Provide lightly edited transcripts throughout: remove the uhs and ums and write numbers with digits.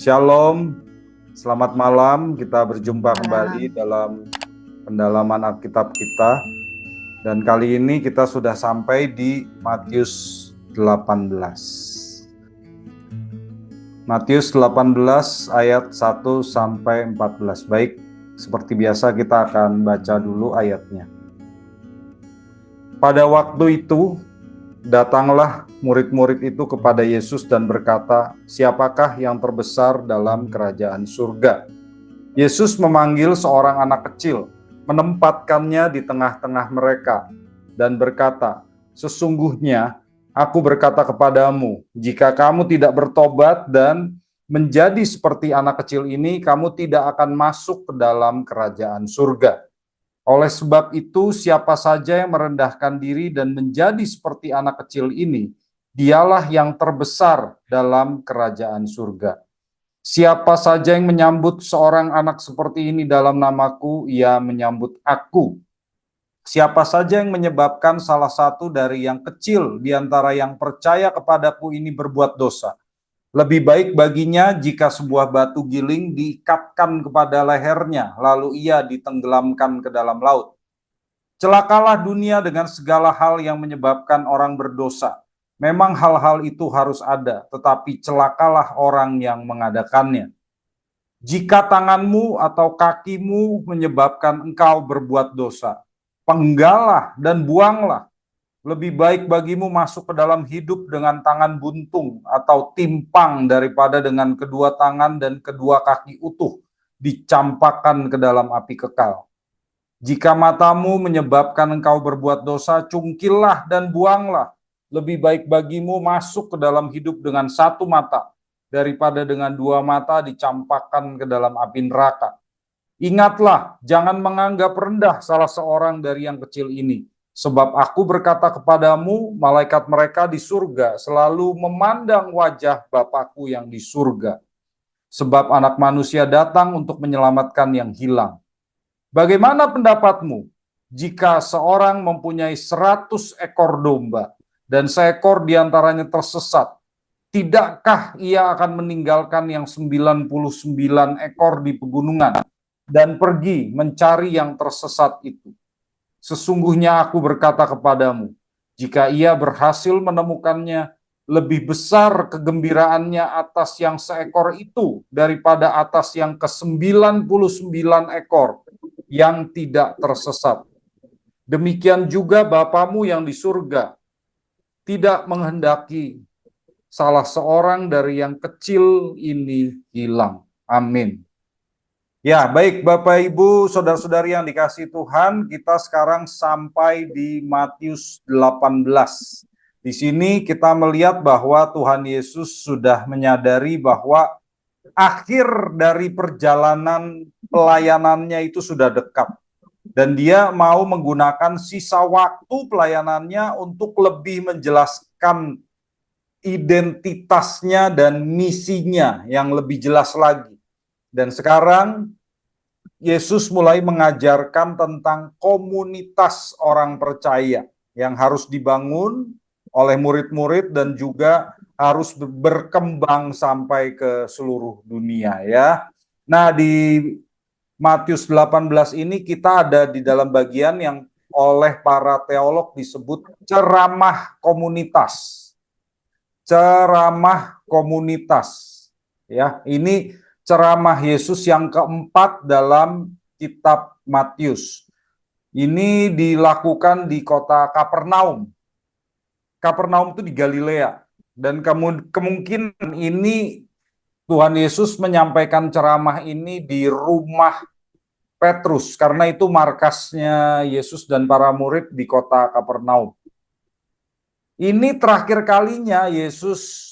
Shalom, selamat malam. Kita berjumpa kembali Malam. dalam pendalaman Alkitab kita. Dan kali ini kita sudah sampai di Matius 18. Matius 18 ayat 1 sampai 14. Baik, seperti biasa kita akan baca dulu ayatnya. Pada waktu itu, datanglah murid-murid itu kepada Yesus dan berkata, "Siapakah yang terbesar dalam kerajaan surga?" Yesus memanggil seorang anak kecil, menempatkannya di tengah-tengah mereka, dan berkata, "Sesungguhnya aku berkata kepadamu, jika kamu tidak bertobat dan menjadi seperti anak kecil ini, kamu tidak akan masuk ke dalam kerajaan surga. Oleh sebab itu, siapa saja yang merendahkan diri dan menjadi seperti anak kecil ini, dialah yang terbesar dalam kerajaan surga. Siapa saja yang menyambut seorang anak seperti ini dalam namaku, ia menyambut aku. Siapa saja yang menyebabkan salah satu dari yang kecil di antara yang percaya kepadaku ini berbuat dosa, lebih baik baginya jika sebuah batu giling diikatkan kepada lehernya, lalu ia ditenggelamkan ke dalam laut. Celakalah dunia dengan segala hal yang menyebabkan orang berdosa. Memang hal-hal itu harus ada, tetapi celakalah orang yang mengadakannya. Jika tanganmu atau kakimu menyebabkan engkau berbuat dosa, penggalah dan buanglah. Lebih baik bagimu masuk ke dalam hidup dengan tangan buntung atau timpang daripada dengan kedua tangan dan kedua kaki utuh dicampakkan ke dalam api kekal. Jika matamu menyebabkan engkau berbuat dosa, cungkillah dan buanglah. Lebih baik bagimu masuk ke dalam hidup dengan satu mata daripada dengan dua mata dicampakkan ke dalam api neraka. Ingatlah, jangan menganggap rendah salah seorang dari yang kecil ini. Sebab aku berkata kepadamu, malaikat mereka di surga selalu memandang wajah Bapakku yang di surga. Sebab anak manusia datang untuk menyelamatkan yang hilang. Bagaimana pendapatmu jika seorang mempunyai 100 ekor domba dan seekor diantaranya tersesat? Tidakkah ia akan meninggalkan yang 99 ekor di pegunungan dan pergi mencari yang tersesat itu? Sesungguhnya aku berkata kepadamu, jika ia berhasil menemukannya, lebih besar kegembiraannya atas yang seekor itu daripada atas yang ke-99 ekor yang tidak tersesat. Demikian juga Bapamu yang di surga tidak menghendaki salah seorang dari yang kecil ini hilang. Amin. Ya, baik Bapak Ibu, saudara-saudari yang dikasihi Tuhan, kita sekarang sampai di Matius 18. Di sini kita melihat bahwa Tuhan Yesus sudah menyadari bahwa akhir dari perjalanan pelayanannya itu sudah dekat. Dan dia mau menggunakan sisa waktu pelayanannya untuk lebih menjelaskan identitasnya dan misinya yang lebih jelas lagi. Dan sekarang Yesus mulai mengajarkan tentang komunitas orang percaya yang harus dibangun oleh murid-murid dan juga harus berkembang sampai ke seluruh dunia ya. Nah, di Matius 18 ini kita ada di dalam bagian yang oleh para teolog disebut ceramah komunitas. Ceramah komunitas. Ya, ini ceramah Yesus yang keempat dalam kitab Matius. Ini dilakukan di kota Kapernaum. Kapernaum itu di Galilea. Dan kemungkinan ini Tuhan Yesus menyampaikan ceramah ini di rumah Petrus. Karena itu markasnya Yesus dan para murid di kota Kapernaum. Ini terakhir kalinya Yesus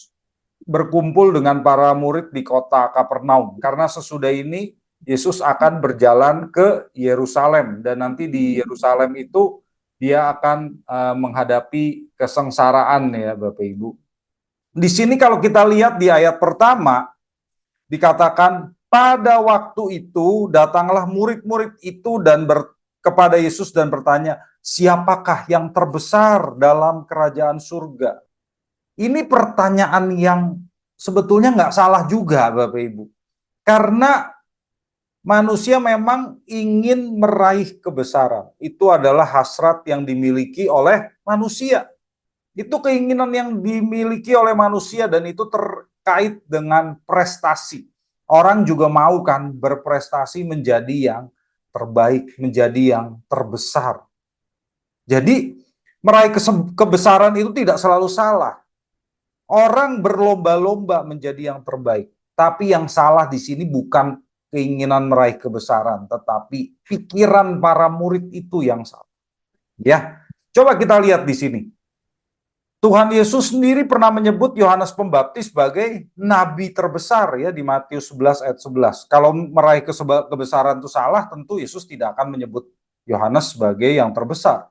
berkumpul dengan para murid di kota Kapernaum. Karena sesudah ini Yesus akan berjalan ke Yerusalem. Dan nanti di Yerusalem itu dia akan menghadapi kesengsaraan ya Bapak Ibu. Di sini kalau kita lihat di ayat pertama, dikatakan pada waktu itu datanglah murid-murid itu dan kepada Yesus dan bertanya, siapakah yang terbesar dalam kerajaan surga? Ini pertanyaan yang sebetulnya nggak salah juga Bapak Ibu. Karena manusia memang ingin meraih kebesaran. Itu adalah hasrat yang dimiliki oleh manusia. Itu keinginan yang dimiliki oleh manusia dan itu terkait dengan prestasi. Orang juga mau kan berprestasi menjadi yang terbaik, menjadi yang terbesar. Jadi meraih kebesaran itu tidak selalu salah. Orang berlomba-lomba menjadi yang terbaik. Tapi yang salah di sini bukan keinginan meraih kebesaran, tetapi pikiran para murid itu yang salah. Ya, coba kita lihat di sini. Tuhan Yesus sendiri pernah menyebut Yohanes Pembaptis sebagai nabi terbesar ya di Matius 11 ayat 11. Kalau meraih kebesaran itu salah, tentu Yesus tidak akan menyebut Yohanes sebagai yang terbesar.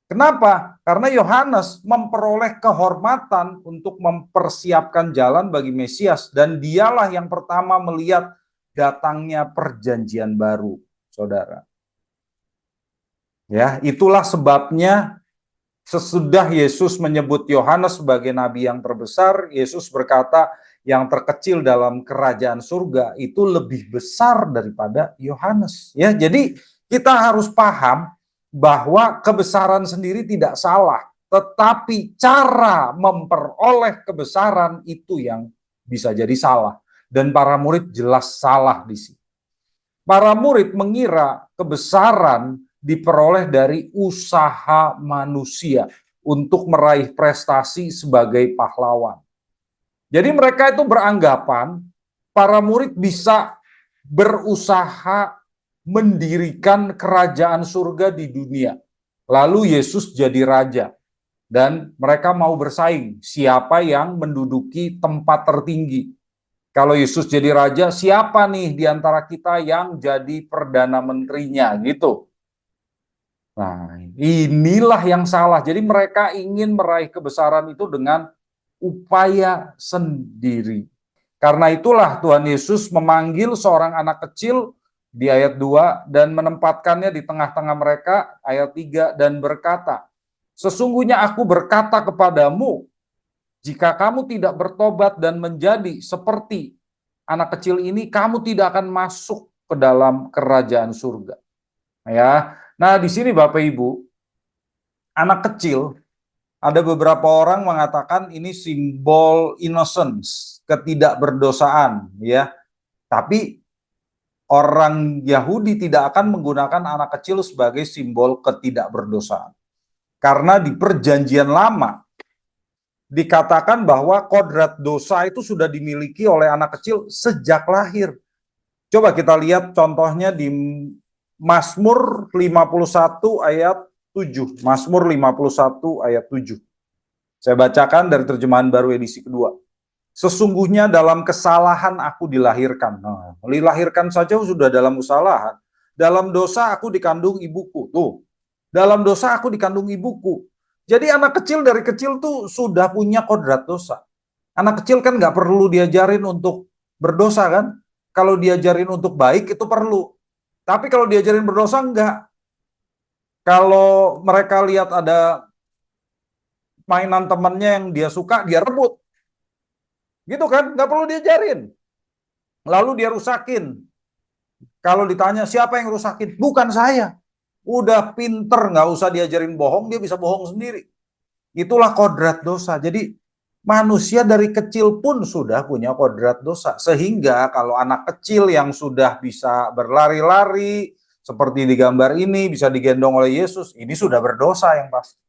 Kenapa? Karena Yohanes memperoleh kehormatan untuk mempersiapkan jalan bagi Mesias dan dialah yang pertama melihat datangnya perjanjian baru, Saudara. Ya, itulah sebabnya sesudah Yesus menyebut Yohanes sebagai nabi yang terbesar, Yesus berkata, yang terkecil dalam kerajaan surga itu lebih besar daripada Yohanes. Ya, jadi kita harus paham bahwa kebesaran sendiri tidak salah, tetapi cara memperoleh kebesaran itu yang bisa jadi salah. Dan para murid jelas salah di sini. Para murid mengira kebesaran diperoleh dari usaha manusia untuk meraih prestasi sebagai pahlawan. Jadi mereka itu beranggapan para murid bisa berusaha mendirikan kerajaan surga di dunia. Lalu Yesus jadi raja dan mereka mau bersaing siapa yang menduduki tempat tertinggi. Kalau Yesus jadi raja, siapa nih di antara kita yang jadi perdana menterinya gitu. Nah, inilah yang salah. Jadi mereka ingin meraih kebesaran itu dengan upaya sendiri. Karena itulah Tuhan Yesus memanggil seorang anak kecil di ayat 2 dan menempatkannya di tengah-tengah mereka, ayat 3, dan berkata, sesungguhnya aku berkata kepadamu, jika kamu tidak bertobat dan menjadi seperti anak kecil ini, kamu tidak akan masuk ke dalam kerajaan surga. Ya, nah di sini Bapak Ibu, anak kecil, ada beberapa orang mengatakan ini simbol innocence, ketidakberdosaan, ya. Tapi orang Yahudi tidak akan menggunakan anak kecil sebagai simbol ketidakberdosaan. Karena di perjanjian lama dikatakan bahwa kodrat dosa itu sudah dimiliki oleh anak kecil sejak lahir. Coba kita lihat contohnya di Mazmur 51 ayat 7. Mazmur 51 ayat 7. Saya bacakan dari terjemahan baru edisi kedua. Sesungguhnya dalam kesalahan aku dilahirkan. Nah, dilahirkan saja sudah dalam kesalahan. Dalam dosa aku dikandung ibuku. Tuh, dalam dosa aku dikandung ibuku. Jadi anak kecil dari kecil tuh sudah punya kodrat dosa. Anak kecil kan nggak perlu diajarin untuk berdosa kan? Kalau diajarin untuk baik itu perlu. Tapi kalau diajarin berdosa enggak. Kalau mereka lihat ada mainan temannya yang dia suka, dia rebut. Gitu kan? Nggak perlu diajarin. Lalu dia rusakin. Kalau ditanya siapa yang rusakin? Bukan saya. Udah pinter, nggak usah diajarin bohong, dia bisa bohong sendiri. Itulah kodrat dosa. Jadi manusia dari kecil pun sudah punya kodrat dosa. Sehingga kalau anak kecil yang sudah bisa berlari-lari, seperti di gambar ini, bisa digendong oleh Yesus, ini sudah berdosa yang pasti.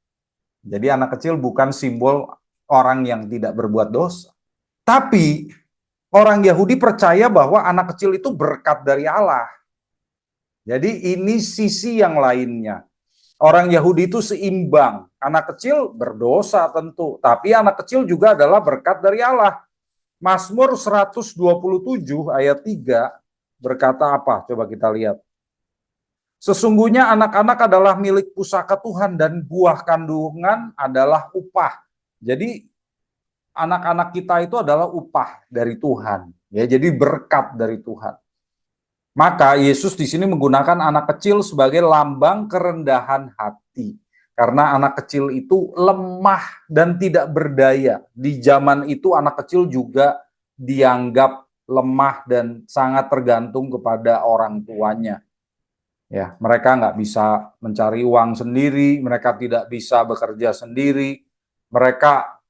Jadi anak kecil bukan simbol orang yang tidak berbuat dosa. Tapi orang Yahudi percaya bahwa anak kecil itu berkat dari Allah. Jadi ini sisi yang lainnya. Orang Yahudi itu seimbang. Anak kecil berdosa tentu, tapi anak kecil juga adalah berkat dari Allah. Mazmur 127 ayat 3 berkata apa? Coba kita lihat. Sesungguhnya anak-anak adalah milik pusaka Tuhan dan buah kandungan adalah upah. Jadi anak-anak kita itu adalah upah dari Tuhan. Ya, jadi berkat dari Tuhan. Maka Yesus di sini menggunakan anak kecil sebagai lambang kerendahan hati. Karena anak kecil itu lemah dan tidak berdaya. Di zaman itu anak kecil juga dianggap lemah dan sangat tergantung kepada orang tuanya. Ya, mereka nggak bisa mencari uang sendiri, mereka tidak bisa bekerja sendiri, mereka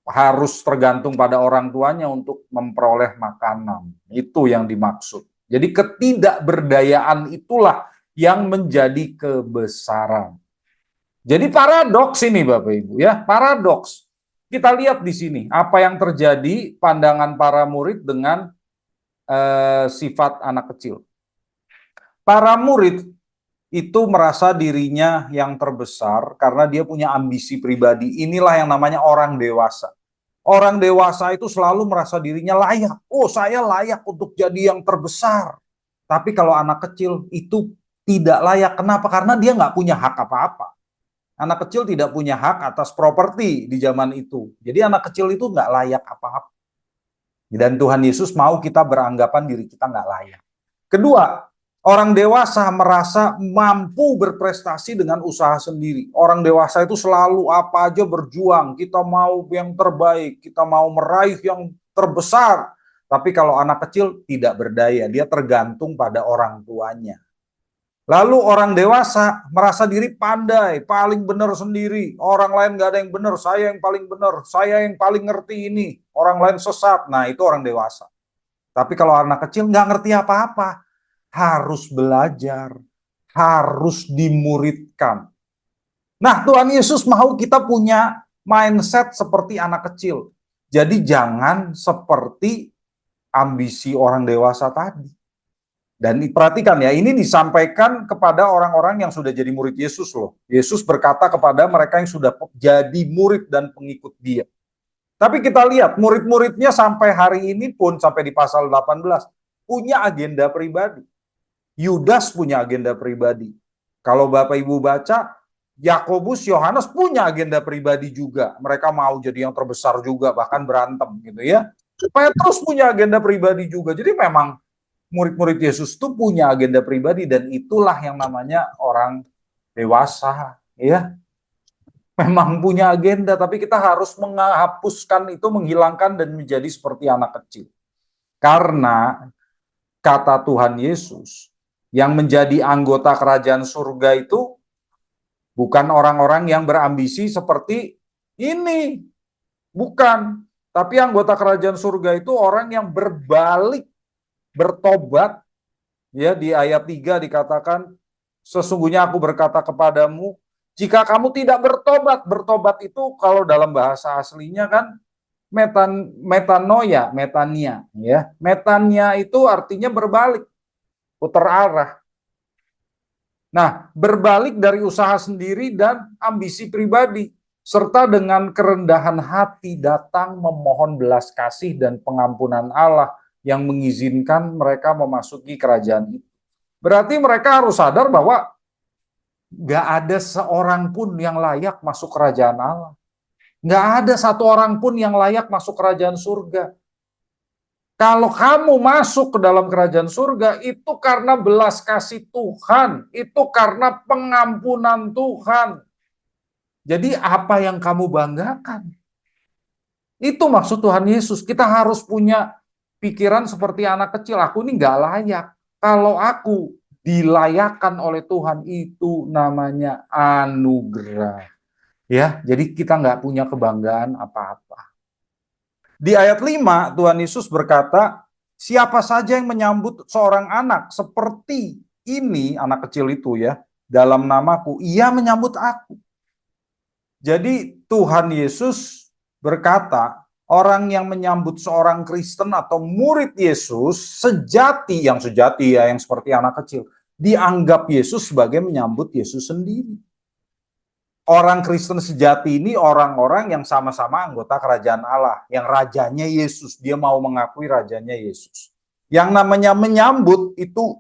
harus tergantung pada orang tuanya untuk memperoleh makanan. Itu yang dimaksud. Jadi ketidakberdayaan itulah yang menjadi kebesaran. Jadi paradoks ini Bapak Ibu ya, paradoks. Kita lihat di sini apa yang terjadi pandangan para murid dengan sifat anak kecil. Para murid itu merasa dirinya yang terbesar karena dia punya ambisi pribadi. Inilah yang namanya orang dewasa. Orang dewasa itu selalu merasa dirinya layak. Oh, saya layak untuk jadi yang terbesar. Tapi kalau anak kecil itu tidak layak. Kenapa? Karena dia nggak punya hak apa-apa. Anak kecil tidak punya hak atas properti di zaman itu. Jadi anak kecil itu nggak layak apa-apa. Dan Tuhan Yesus mau kita beranggapan diri kita nggak layak. Kedua, orang dewasa merasa mampu berprestasi dengan usaha sendiri. Orang dewasa itu selalu apa aja berjuang. Kita mau yang terbaik, kita mau meraih yang terbesar. Tapi kalau anak kecil tidak berdaya, dia tergantung pada orang tuanya. Lalu orang dewasa merasa diri pandai, paling benar sendiri. Orang lain gak ada yang benar, saya yang paling benar, saya yang paling ngerti ini. Orang lain sesat, nah itu orang dewasa. Tapi kalau anak kecil nggak ngerti apa-apa, harus belajar, harus dimuridkan. Nah, Tuhan Yesus mau kita punya mindset seperti anak kecil. Jadi jangan seperti ambisi orang dewasa tadi. Dan perhatikan ya, ini disampaikan kepada orang-orang yang sudah jadi murid Yesus loh. Yesus berkata kepada mereka yang sudah jadi murid dan pengikut dia. Tapi kita lihat murid-muridnya sampai hari ini pun, sampai di pasal 18, punya agenda pribadi. Yudas punya agenda pribadi. Kalau Bapak Ibu baca, Yakobus, Yohanes punya agenda pribadi juga. Mereka mau jadi yang terbesar juga, bahkan berantem gitu ya. Petrus punya agenda pribadi juga. Jadi memang murid-murid Yesus itu punya agenda pribadi, dan itulah yang namanya orang dewasa, ya. Memang punya agenda, tapi kita harus menghapuskan itu, menghilangkan dan menjadi seperti anak kecil. Karena kata Tuhan Yesus, yang menjadi anggota kerajaan surga itu bukan orang-orang yang berambisi seperti ini. Bukan. Tapi anggota kerajaan surga itu orang yang berbalik, bertobat. Ya, di ayat 3 dikatakan, sesungguhnya aku berkata kepadamu, jika kamu tidak bertobat. Bertobat itu kalau dalam bahasa aslinya kan metanoia, metania, ya. Metania itu artinya berbalik, putar arah. Nah, berbalik dari usaha sendiri dan ambisi pribadi, serta dengan kerendahan hati datang memohon belas kasih dan pengampunan Allah yang mengizinkan mereka memasuki kerajaan itu. Berarti mereka harus sadar bahwa gak ada seorang pun yang layak masuk kerajaan Allah. Gak ada satu orang pun yang layak masuk kerajaan surga. Kalau kamu masuk ke dalam kerajaan surga, itu karena belas kasih Tuhan, itu karena pengampunan Tuhan. Jadi apa yang kamu banggakan? Itu maksud Tuhan Yesus. Kita harus punya pikiran seperti anak kecil. Aku ini gak layak. Kalau aku dilayakkan oleh Tuhan, itu namanya anugerah. Ya, jadi kita nggak punya kebanggaan apa-apa. Di ayat 5, Tuhan Yesus berkata, siapa saja yang menyambut seorang anak seperti ini, anak kecil itu ya, dalam namaku, ia menyambut aku. Jadi Tuhan Yesus berkata, orang yang menyambut seorang Kristen atau murid Yesus sejati, yang sejati ya, yang seperti anak kecil, dianggap Yesus sebagai menyambut Yesus sendiri. Orang Kristen sejati ini orang-orang yang sama-sama anggota kerajaan Allah, yang rajanya Yesus, dia mau mengakui rajanya Yesus. Yang namanya menyambut itu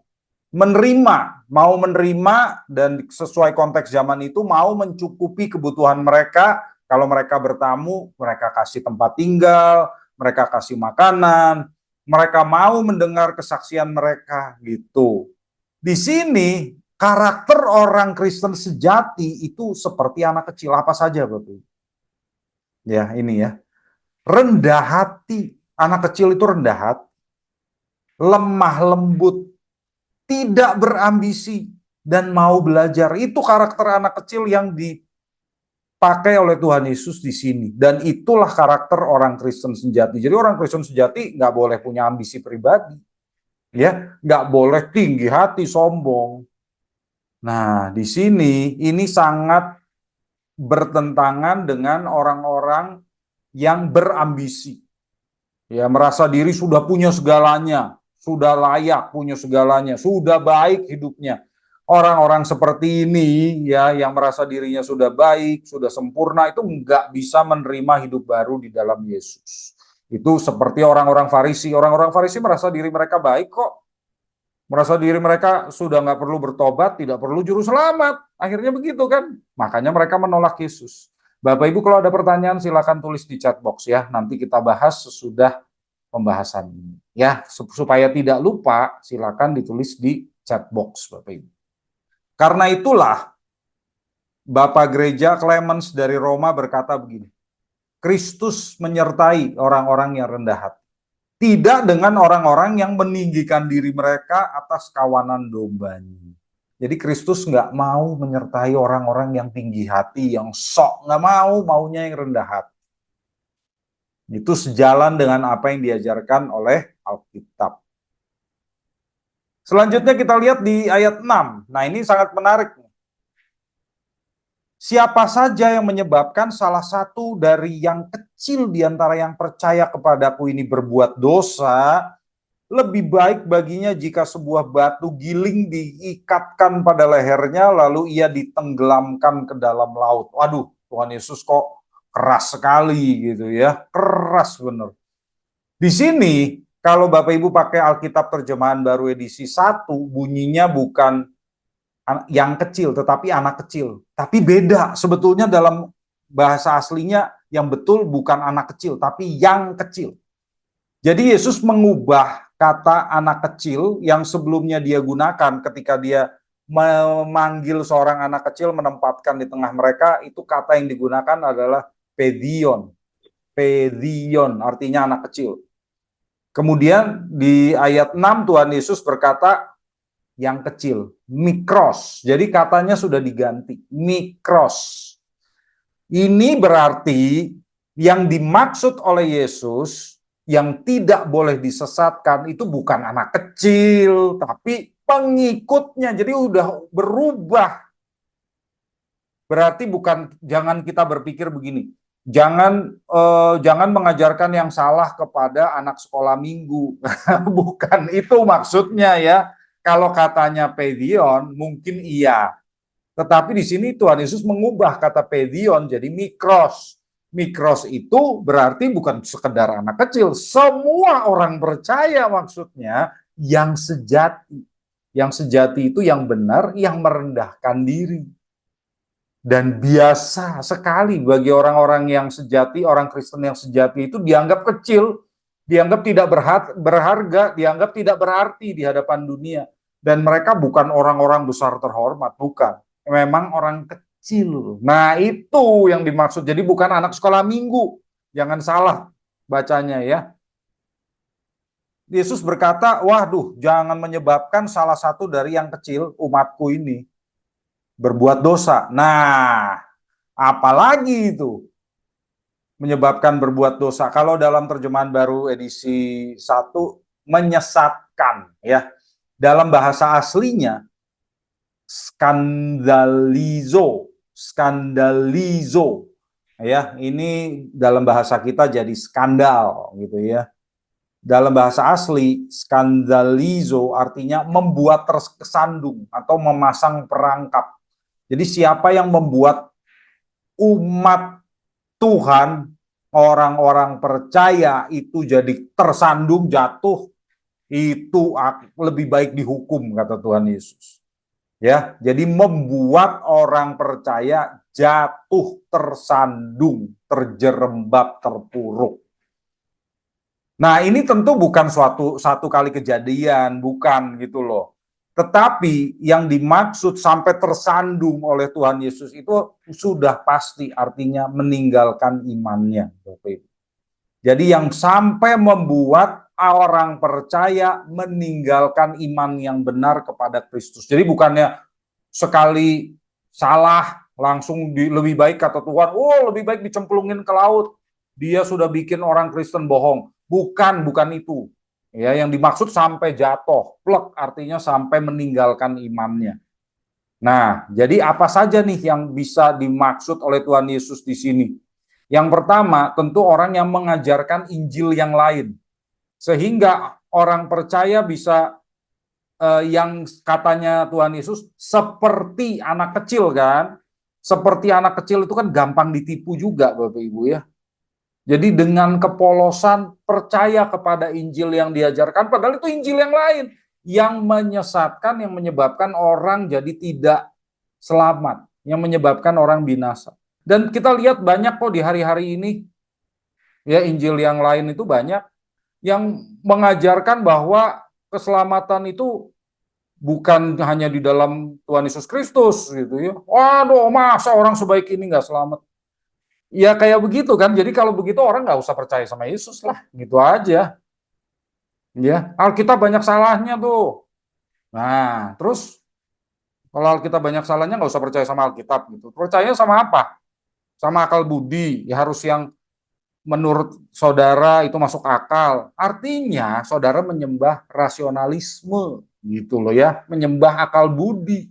menerima, mau menerima, dan sesuai konteks zaman itu mau mencukupi kebutuhan mereka. Kalau mereka bertamu, mereka kasih tempat tinggal, mereka kasih makanan, mereka mau mendengar kesaksian mereka gitu. Di sini karakter orang Kristen sejati itu seperti anak kecil. Apa saja Bapak? Ya, ini ya. Rendah hati. Anak kecil itu rendah hati, lemah lembut, tidak berambisi, dan mau belajar. Itu karakter anak kecil yang dipakai oleh Tuhan Yesus di sini. Dan itulah karakter orang Kristen sejati. Jadi orang Kristen sejati nggak boleh punya ambisi pribadi, ya, nggak boleh tinggi hati, sombong. Nah, di sini ini sangat bertentangan dengan orang-orang yang berambisi, ya, merasa diri sudah punya segalanya, sudah layak punya segalanya, sudah baik hidupnya. Orang-orang seperti ini, ya, yang merasa dirinya sudah baik, sudah sempurna, itu nggak bisa menerima hidup baru di dalam Yesus. Itu seperti orang-orang Farisi. Orang-orang Farisi merasa diri mereka baik kok, merasa diri mereka sudah nggak perlu bertobat, tidak perlu juru selamat. Akhirnya begitu kan? Makanya mereka menolak Yesus. Bapak Ibu kalau ada pertanyaan silakan tulis di chat box ya. Nanti kita bahas sesudah pembahasan ini. Ya, supaya tidak lupa silakan ditulis di chat box Bapak Ibu. Karena itulah Bapak Gereja Clemens dari Roma berkata begini. Kristus menyertai orang-orang yang rendah hati. Tidak dengan orang-orang yang meninggikan diri mereka atas kawanan dombanya. Jadi Kristus nggak mau menyertai orang-orang yang tinggi hati, yang sok, nggak mau, maunya yang rendah hati. Itu sejalan dengan apa yang diajarkan oleh Alkitab. Selanjutnya kita lihat di ayat 6. Nah ini sangat menarik. Siapa saja yang menyebabkan salah satu dari yang kecil di antara yang percaya kepadaku ini berbuat dosa, lebih baik baginya jika sebuah batu giling diikatkan pada lehernya lalu ia ditenggelamkan ke dalam laut. Waduh, Tuhan Yesus kok keras sekali gitu ya, keras bener. Di sini kalau Bapak Ibu pakai Alkitab terjemahan baru edisi 1, bunyinya bukan yang kecil tetapi anak kecil. Tapi beda sebetulnya dalam bahasa aslinya, yang betul bukan anak kecil tapi yang kecil. Jadi Yesus mengubah kata anak kecil yang sebelumnya dia gunakan ketika dia memanggil seorang anak kecil menempatkan di tengah mereka, itu kata yang digunakan adalah pedion. Pedion artinya anak kecil. Kemudian di ayat 6 Tuhan Yesus berkata yang kecil, mikros. Jadi katanya sudah diganti, mikros. Ini berarti yang dimaksud oleh Yesus yang tidak boleh disesatkan itu bukan anak kecil, tapi pengikutnya. Jadi udah berubah. Berarti bukan, jangan kita berpikir begini. Jangan mengajarkan yang salah kepada anak sekolah minggu. Bukan itu maksudnya ya. Kalau katanya pedion mungkin iya. Tetapi di sini Tuhan Yesus mengubah kata pedion jadi mikros. Mikros itu berarti bukan sekedar anak kecil, semua orang percaya maksudnya yang sejati. Yang sejati itu yang benar, yang merendahkan diri. Dan biasa sekali bagi orang-orang yang sejati, orang Kristen yang sejati itu dianggap kecil, dianggap tidak berharga, dianggap tidak berarti di hadapan dunia. Dan mereka bukan orang-orang besar terhormat, bukan. Memang orang kecil. Nah itu yang dimaksud. Jadi bukan anak sekolah minggu. Jangan salah bacanya ya. Yesus berkata, waduh jangan menyebabkan salah satu dari yang kecil umatku ini berbuat dosa. Nah, apalagi itu menyebabkan berbuat dosa. Kalau dalam terjemahan baru edisi 1 menyesatkan ya. Dalam bahasa aslinya skandalizo, skandalizo. Ya, ini dalam bahasa kita jadi skandal gitu ya. Dalam bahasa asli, skandalizo artinya membuat tersandung atau memasang perangkap. Jadi siapa yang membuat umat Tuhan, orang-orang percaya itu jadi tersandung, jatuh, itu lebih baik dihukum, kata Tuhan Yesus. Ya, jadi membuat orang percaya jatuh, tersandung, terjerembab, terpuruk. Nah, ini tentu bukan satu kali kejadian, bukan gitu loh. Tetapi yang dimaksud sampai tersandung oleh Tuhan Yesus itu sudah pasti artinya meninggalkan imannya, Bapak Ibu. Jadi yang sampai membuat orang percaya meninggalkan iman yang benar kepada Kristus. Jadi bukannya sekali salah langsung lebih baik kata Tuhan, oh lebih baik dicemplungin ke laut. Dia sudah bikin orang Kristen bohong. Bukan itu. Ya, yang dimaksud sampai jatuh, plek artinya sampai meninggalkan imannya. Nah, jadi apa saja nih yang bisa dimaksud oleh Tuhan Yesus di sini? Yang pertama, tentu orang yang mengajarkan Injil yang lain. Sehingga orang percaya bisa yang katanya Tuhan Yesus seperti anak kecil kan. Seperti anak kecil itu kan gampang ditipu juga Bapak Ibu ya. Jadi dengan kepolosan percaya kepada Injil yang diajarkan, padahal itu Injil yang lain. Yang menyesatkan, yang menyebabkan orang jadi tidak selamat. Yang menyebabkan orang binasa. Dan kita lihat banyak kok di hari-hari ini, ya Injil yang lain itu banyak, yang mengajarkan bahwa keselamatan itu bukan hanya di dalam Tuhan Yesus Kristus gitu ya. Waduh, masa orang sebaik ini nggak selamat? Ya kayak begitu kan. Jadi kalau begitu orang nggak usah percaya sama Yesus lah, gitu aja. Ya, Alkitab banyak salahnya tuh. Nah, terus kalau Alkitab banyak salahnya nggak usah percaya sama Alkitab gitu. Percaya sama apa? Sama akal budi. Ya harus yang menurut saudara itu masuk akal. Artinya saudara menyembah rasionalisme gitu loh ya, menyembah akal budi.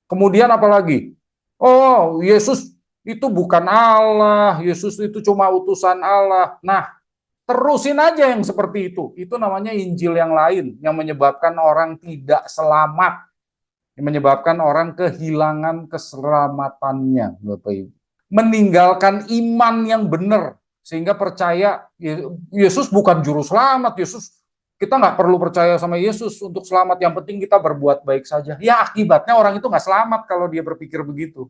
Kemudian apalagi? Oh, Yesus itu bukan Allah, Yesus itu cuma utusan Allah. Nah, terusin aja yang seperti itu. Itu namanya Injil yang lain, yang menyebabkan orang tidak selamat, yang menyebabkan orang kehilangan keselamatannya, Bapak Ibu. Meninggalkan iman yang benar, sehingga percaya Yesus bukan juru selamat, Yesus kita nggak perlu percaya sama Yesus untuk selamat, yang penting kita berbuat baik saja. Ya akibatnya orang itu nggak selamat kalau dia berpikir begitu.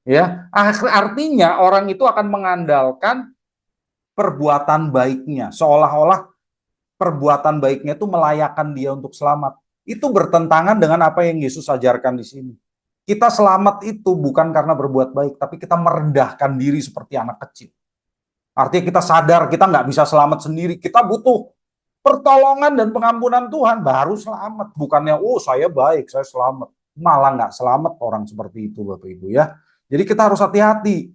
Ya, artinya orang itu akan mengandalkan perbuatan baiknya, seolah-olah perbuatan baiknya itu melayakkan dia untuk selamat. Itu bertentangan dengan apa yang Yesus ajarkan di sini. Kita selamat itu bukan karena berbuat baik, tapi kita merendahkan diri seperti anak kecil. Artinya kita sadar kita nggak bisa selamat sendiri, kita butuh pertolongan dan pengampunan Tuhan baru selamat. Bukannya, oh saya baik, saya selamat. Malah nggak selamat orang seperti itu Bapak Ibu ya. Jadi kita harus hati-hati.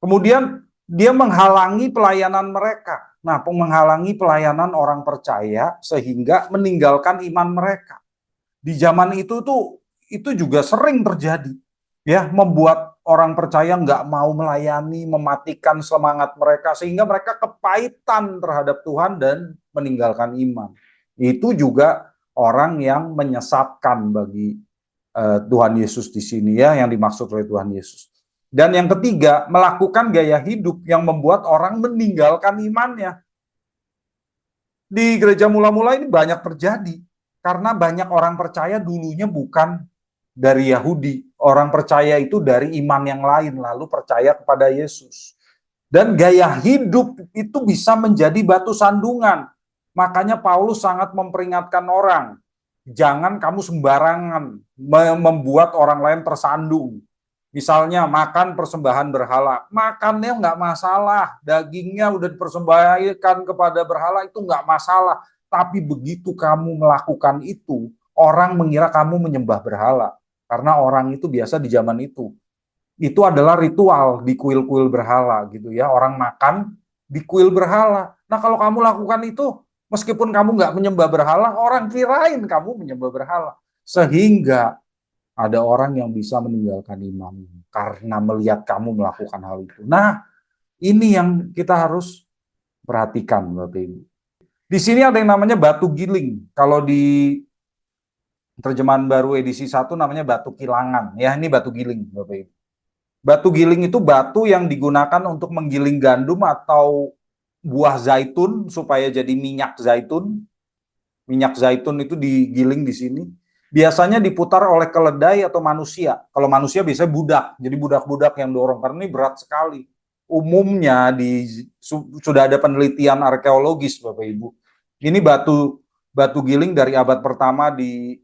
Kemudian dia menghalangi pelayanan mereka. Nah, menghalangi pelayanan orang percaya sehingga meninggalkan iman mereka. Di zaman itu juga sering terjadi. Ya, membuat orang percaya nggak mau melayani, mematikan semangat mereka sehingga mereka kepahitan terhadap Tuhan dan meninggalkan iman. Itu juga orang yang menyesatkan bagi Tuhan Yesus di sini ya, yang dimaksud oleh Tuhan Yesus. Dan yang ketiga, melakukan gaya hidup yang membuat orang meninggalkan imannya. Di gereja mula-mula ini banyak terjadi karena banyak orang percaya dulunya bukan dari Yahudi. Orang percaya itu dari iman yang lain lalu percaya kepada Yesus. Dan gaya hidup itu bisa menjadi batu sandungan. Makanya Paulus sangat memperingatkan orang, jangan kamu sembarangan membuat orang lain tersandung. Misalnya makan persembahan berhala, makannya nggak masalah, dagingnya udah dipersembahkan kepada berhala itu nggak masalah. Tapi begitu kamu melakukan itu, orang mengira kamu menyembah berhala. Karena orang itu biasa di zaman itu adalah ritual di kuil-kuil berhala gitu ya. Orang makan di kuil berhala. Nah kalau kamu lakukan itu, meskipun kamu nggak menyembah berhala, orang kirain kamu menyembah berhala. Sehingga ada orang yang bisa meninggalkan iman karena melihat kamu melakukan hal itu. Nah, ini yang kita harus perhatikan, Bapak Ibu. Di sini ada yang namanya batu giling. Kalau di terjemahan baru edisi 1 namanya batu kilangan. Ya, ini batu giling, Bapak Ibu. Batu giling itu batu yang digunakan untuk menggiling gandum atau buah zaitun supaya jadi minyak zaitun. Minyak zaitun itu digiling di sini. Biasanya diputar oleh keledai atau manusia. Kalau manusia biasanya budak, jadi budak-budak yang dorong karena ini berat sekali. Umumnya sudah ada penelitian arkeologis Bapak Ibu. Ini batu giling dari abad pertama di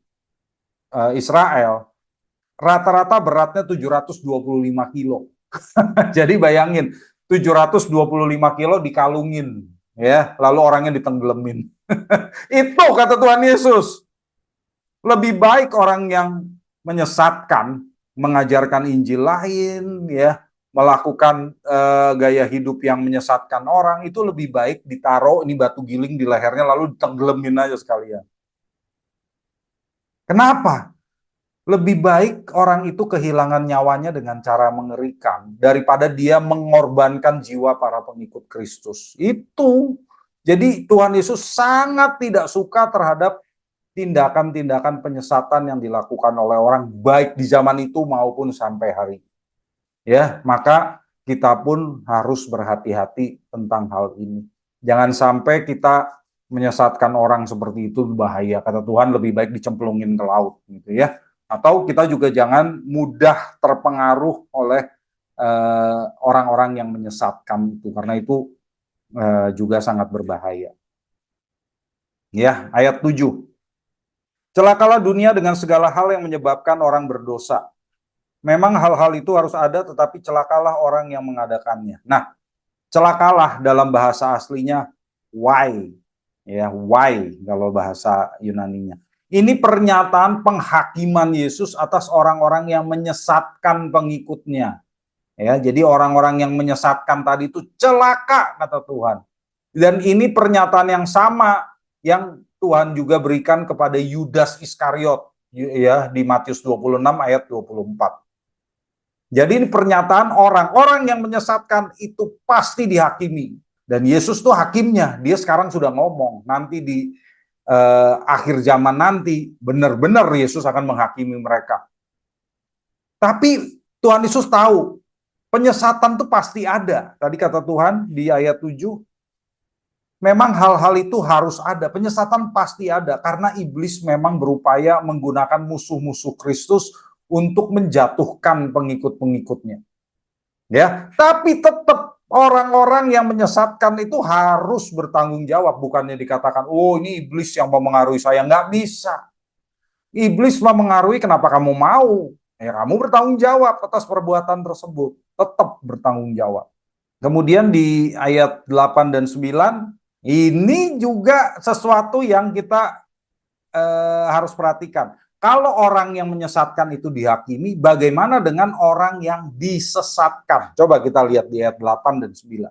Israel. Rata-rata beratnya 725 kilo. Jadi bayangin, 725 kilo dikalungin, ya, lalu orangnya ditenggelamin. Itu kata Tuhan Yesus. Lebih baik orang yang menyesatkan, mengajarkan Injil lain, ya, melakukan gaya hidup yang menyesatkan orang, itu lebih baik ditaruh ini batu giling di lehernya lalu ditenggelamin aja sekalian. Kenapa? Lebih baik orang itu kehilangan nyawanya dengan cara mengerikan daripada dia mengorbankan jiwa para pengikut Kristus. Itu. Jadi Tuhan Yesus sangat tidak suka terhadap tindakan-tindakan penyesatan yang dilakukan oleh orang baik di zaman itu maupun sampai hari ini. Ya, maka kita pun harus berhati-hati tentang hal ini. Jangan sampai kita menyesatkan orang seperti itu, bahaya. Kata Tuhan lebih baik dicemplungin ke laut gitu ya. Atau kita juga jangan mudah terpengaruh oleh orang-orang yang menyesatkan itu, karena itu juga sangat berbahaya. Ya, ayat 7. Celakalah dunia dengan segala hal yang menyebabkan orang berdosa. Memang hal-hal itu harus ada, tetapi celakalah orang yang mengadakannya. Nah, celakalah dalam bahasa aslinya why, ya, why kalau bahasa Yunaninya. Ini pernyataan penghakiman Yesus atas orang-orang yang menyesatkan pengikutnya. Ya, jadi orang-orang yang menyesatkan tadi itu celaka kata Tuhan. Dan ini pernyataan yang sama yang Tuhan juga berikan kepada Yudas Iskariot, ya, di Matius 26 ayat 24. Jadi ini pernyataan orang yang menyesatkan itu pasti dihakimi. Dan Yesus tuh hakimnya, dia sekarang sudah ngomong, nanti di akhir zaman nanti benar-benar Yesus akan menghakimi mereka. Tapi Tuhan Yesus tahu, penyesatan tuh pasti ada. Tadi kata Tuhan di ayat 7, memang hal-hal itu harus ada, penyesatan pasti ada, karena iblis memang berupaya menggunakan musuh-musuh Kristus untuk menjatuhkan pengikut-pengikutnya. Ya, tapi tetap orang-orang yang menyesatkan itu harus bertanggung jawab, bukannya dikatakan, oh ini iblis yang memengaruhi saya. Nggak bisa. Iblis memengaruhi, kenapa kamu mau? Ya kamu bertanggung jawab atas perbuatan tersebut, tetap bertanggung jawab. Kemudian di ayat 8 dan 9, ini juga sesuatu yang kita harus perhatikan. Kalau orang yang menyesatkan itu dihakimi, bagaimana dengan orang yang disesatkan? Coba kita lihat di ayat 8 dan 9.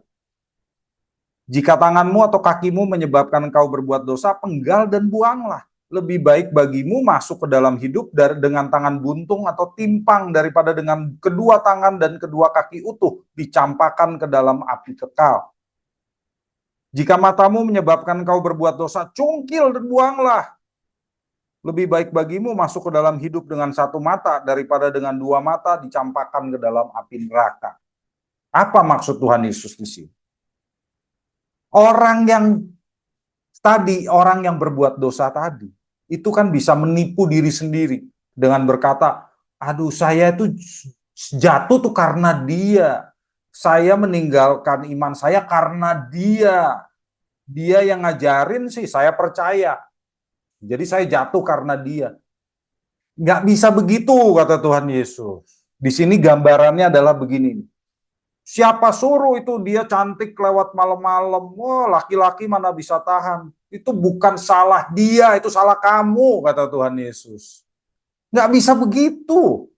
Jika tanganmu atau kakimu menyebabkan engkau berbuat dosa, penggal dan buanglah. Lebih baik bagimu masuk ke dalam hidup dengan tangan buntung atau timpang daripada dengan kedua tangan dan kedua kaki utuh dicampakkan ke dalam api kekal. Jika matamu menyebabkan engkau berbuat dosa, cungkil dan buanglah. Lebih baik bagimu masuk ke dalam hidup dengan satu mata daripada dengan dua mata dicampakkan ke dalam api neraka. Apa maksud Tuhan Yesus di sini? Orang yang berbuat dosa tadi, itu kan bisa menipu diri sendiri dengan berkata, aduh saya itu jatuh tuh karena dia. Saya meninggalkan iman saya karena dia. Dia yang ngajarin sih, saya percaya. Jadi saya jatuh karena dia. Nggak bisa begitu, kata Tuhan Yesus. Di sini gambarannya adalah begini. Siapa suruh itu dia cantik lewat malam-malam. Wah, laki-laki mana bisa tahan. Itu bukan salah dia, itu salah kamu, kata Tuhan Yesus. Nggak bisa begitu.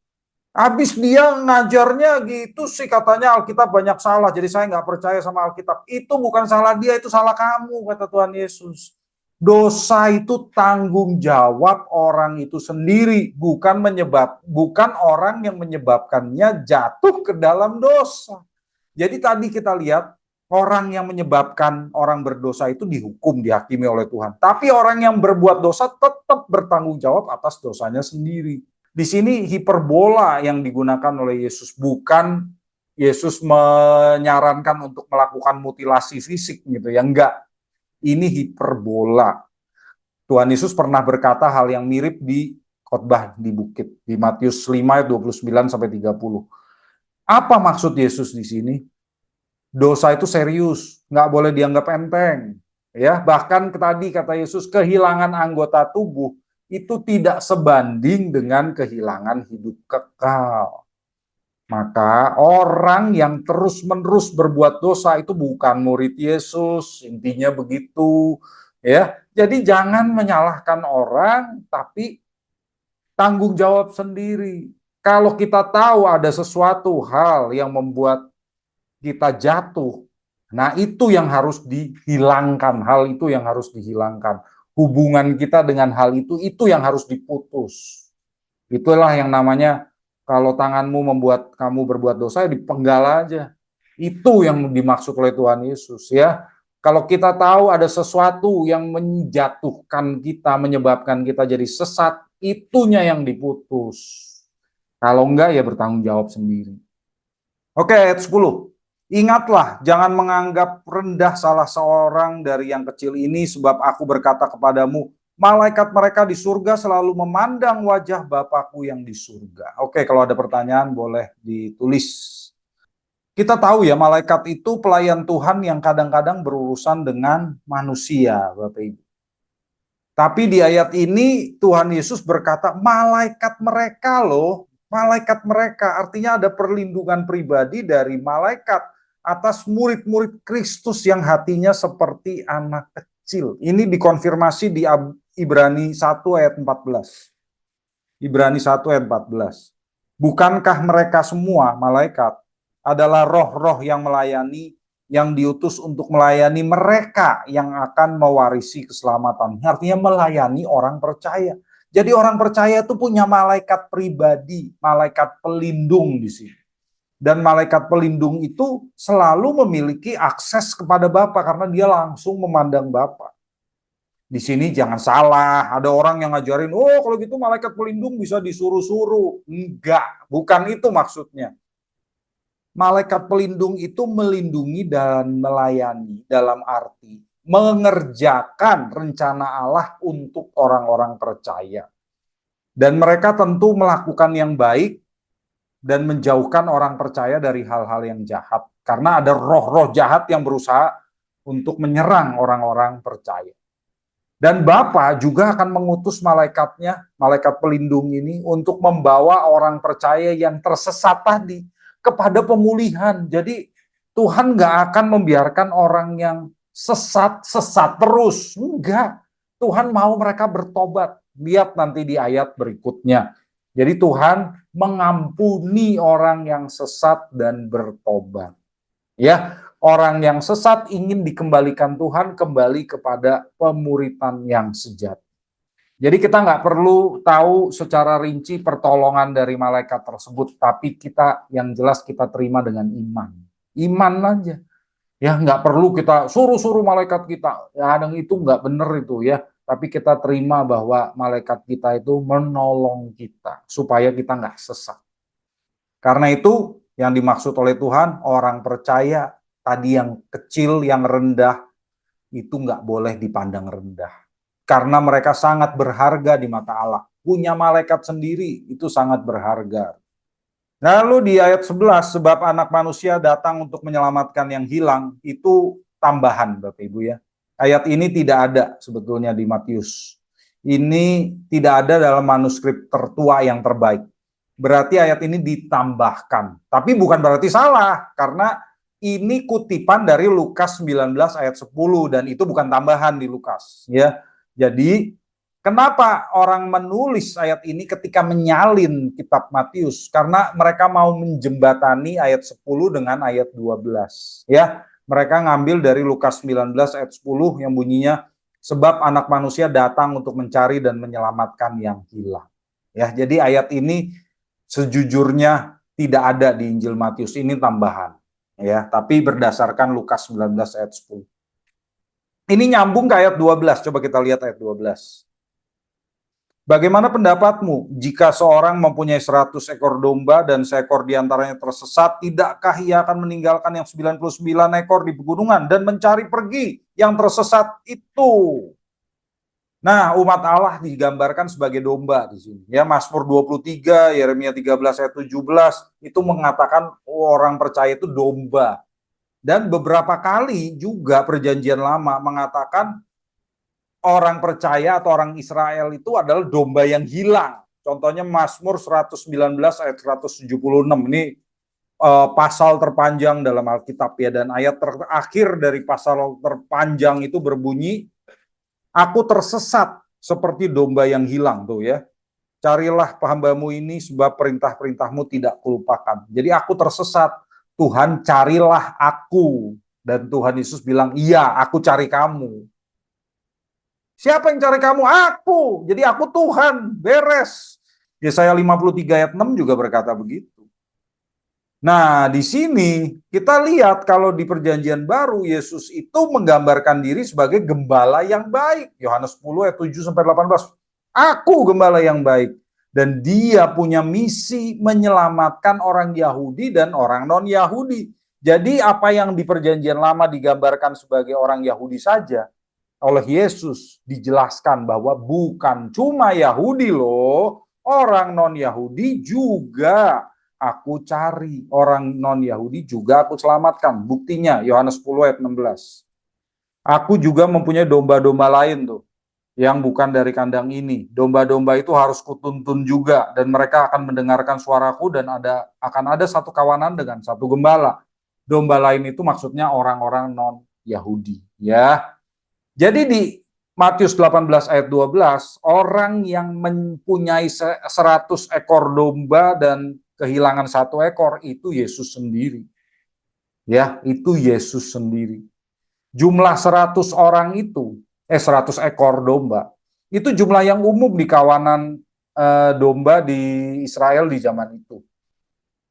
Habis dia ngajarnya gitu sih, katanya Alkitab banyak salah, jadi saya nggak percaya sama Alkitab. Itu bukan salah dia, itu salah kamu, kata Tuhan Yesus. Dosa itu tanggung jawab orang itu sendiri, bukan orang yang menyebabkannya jatuh ke dalam dosa. Jadi tadi kita lihat orang yang menyebabkan orang berdosa itu dihukum, dihakimi oleh Tuhan. Tapi orang yang berbuat dosa tetap bertanggung jawab atas dosanya sendiri. Di sini hiperbola yang digunakan oleh Yesus, bukan Yesus menyarankan untuk melakukan mutilasi fisik gitu ya, enggak. Ini hiperbola. Tuhan Yesus pernah berkata hal yang mirip di khotbah di bukit di Matius 5 ayat 29 sampai 30. Apa maksud Yesus di sini? Dosa itu serius, nggak boleh dianggap enteng. Ya, bahkan tadi kata Yesus, kehilangan anggota tubuh itu tidak sebanding dengan kehilangan hidup kekal. Maka orang yang terus-menerus berbuat dosa itu bukan murid Yesus, intinya begitu, ya. Jadi jangan menyalahkan orang, tapi tanggung jawab sendiri. Kalau kita tahu ada sesuatu hal yang membuat kita jatuh, nah itu yang harus dihilangkan, hal itu yang harus dihilangkan. Hubungan kita dengan hal itu yang harus diputus. Itulah yang namanya kalau tanganmu membuat kamu berbuat dosa, ya dipenggal aja. Itu yang dimaksud oleh Tuhan Yesus, ya. Kalau kita tahu ada sesuatu yang menjatuhkan kita, menyebabkan kita jadi sesat, itunya yang diputus. Kalau enggak ya bertanggung jawab sendiri. Oke, ayat 10. Ingatlah, jangan menganggap rendah salah seorang dari yang kecil ini, sebab aku berkata kepadamu, malaikat mereka di surga selalu memandang wajah Bapakku yang di surga. Oke, kalau ada pertanyaan boleh ditulis. Kita tahu ya, malaikat itu pelayan Tuhan yang kadang-kadang berurusan dengan manusia, Bapak Ibu. Tapi di ayat ini Tuhan Yesus berkata, malaikat mereka loh, malaikat mereka. Artinya ada perlindungan pribadi dari malaikat atas murid-murid Kristus yang hatinya seperti anak kecil. Ini dikonfirmasi di Ibrani 1 ayat 14. Ibrani 1 ayat 14. Bukankah mereka semua malaikat adalah roh-roh yang melayani, yang diutus untuk melayani mereka yang akan mewarisi keselamatan. Artinya melayani orang percaya. Jadi orang percaya itu punya malaikat pribadi, malaikat pelindung di sini. Dan malaikat pelindung itu selalu memiliki akses kepada Bapa karena dia langsung memandang Bapa. Di sini jangan salah, ada orang yang ngajarin, oh kalau gitu malaikat pelindung bisa disuruh-suruh. Enggak, bukan itu maksudnya. Malaikat pelindung itu melindungi dan melayani dalam arti mengerjakan rencana Allah untuk orang-orang percaya. Dan mereka tentu melakukan yang baik dan menjauhkan orang percaya dari hal-hal yang jahat. Karena ada roh-roh jahat yang berusaha untuk menyerang orang-orang percaya. Dan Bapa juga akan mengutus malaikatnya, malaikat pelindung ini, untuk membawa orang percaya yang tersesat tadi kepada pemulihan. Jadi Tuhan nggak akan membiarkan orang yang sesat terus. Enggak. Tuhan mau mereka bertobat. Lihat nanti di ayat berikutnya. Jadi Tuhan mengampuni orang yang sesat dan bertobat. Ya, orang yang sesat ingin dikembalikan Tuhan kembali kepada pemuritan yang sejati. Jadi kita nggak perlu tahu secara rinci pertolongan dari malaikat tersebut, tapi kita yang jelas kita terima dengan iman. Iman aja. Ya nggak perlu kita suruh-suruh malaikat kita. Ya yang itu nggak benar itu ya. Tapi kita terima bahwa malaikat kita itu menolong kita supaya kita nggak sesat. Karena itu yang dimaksud oleh Tuhan, orang percaya tadi yang kecil, yang rendah, itu nggak boleh dipandang rendah. Karena mereka sangat berharga di mata Allah. Punya malaikat sendiri, itu sangat berharga. Lalu di ayat 11, sebab anak manusia datang untuk menyelamatkan yang hilang, itu tambahan Bapak Ibu ya. Ayat ini tidak ada sebetulnya di Matius. Ini tidak ada dalam manuskrip tertua yang terbaik. Berarti ayat ini ditambahkan. Tapi bukan berarti salah, karena ini kutipan dari Lukas 19 ayat 10 dan itu bukan tambahan di Lukas ya. Jadi kenapa orang menulis ayat ini ketika menyalin kitab Matius? Karena mereka mau menjembatani ayat 10 dengan ayat 12 ya. Mereka ngambil dari Lukas 19 ayat 10 yang bunyinya sebab anak manusia datang untuk mencari dan menyelamatkan yang hilang. Ya, jadi ayat ini sejujurnya tidak ada di Injil Matius, ini tambahan ya, tapi berdasarkan Lukas 19 ayat 10. Ini nyambung ke ayat 12, coba kita lihat ayat 12. Bagaimana pendapatmu jika seorang mempunyai 100 ekor domba dan seekor diantaranya tersesat, tidakkah ia akan meninggalkan yang 99 ekor di pegunungan dan mencari pergi yang tersesat itu? Nah, umat Allah digambarkan sebagai domba di sini. Ya, Mazmur 23, Yeremia 13 ayat 17 itu mengatakan orang percaya itu domba. Dan beberapa kali juga Perjanjian Lama mengatakan orang percaya atau orang Israel itu adalah domba yang hilang. Contohnya Mazmur 119 ayat 176. Ini pasal terpanjang dalam Alkitab ya, dan ayat terakhir dari pasal terpanjang itu berbunyi, aku tersesat seperti domba yang hilang tuh ya. Carilah hambamu ini sebab perintah-perintahmu tidak kulupakan. Jadi aku tersesat, Tuhan carilah aku. Dan Tuhan Yesus bilang, iya aku cari kamu. Siapa yang cari kamu? Aku. Jadi aku Tuhan, beres. Yesaya 53 ayat 6 juga berkata begitu. Nah, di sini kita lihat kalau di Perjanjian Baru Yesus itu menggambarkan diri sebagai gembala yang baik. Yohanes 10 ayat 7 sampai 18. Aku gembala yang baik, dan dia punya misi menyelamatkan orang Yahudi dan orang non-Yahudi. Jadi apa yang di Perjanjian Lama digambarkan sebagai orang Yahudi saja, oleh Yesus dijelaskan bahwa bukan cuma Yahudi loh, orang non-Yahudi juga aku cari, orang non-Yahudi juga aku selamatkan. Buktinya Yohanes 10 ayat 16. Aku juga mempunyai domba-domba lain tuh, yang bukan dari kandang ini. Domba-domba itu harus kutuntun juga, dan mereka akan mendengarkan suaraku, dan akan ada satu kawanan dengan satu gembala. Domba lain itu maksudnya orang-orang non-Yahudi, ya. Jadi di Matius 18 ayat 12, orang yang mempunyai 100 ekor domba dan kehilangan satu ekor itu Yesus sendiri. Ya, itu Yesus sendiri. Jumlah 100 orang itu, 100 ekor domba, itu jumlah yang umum di kawanan domba di Israel di zaman itu.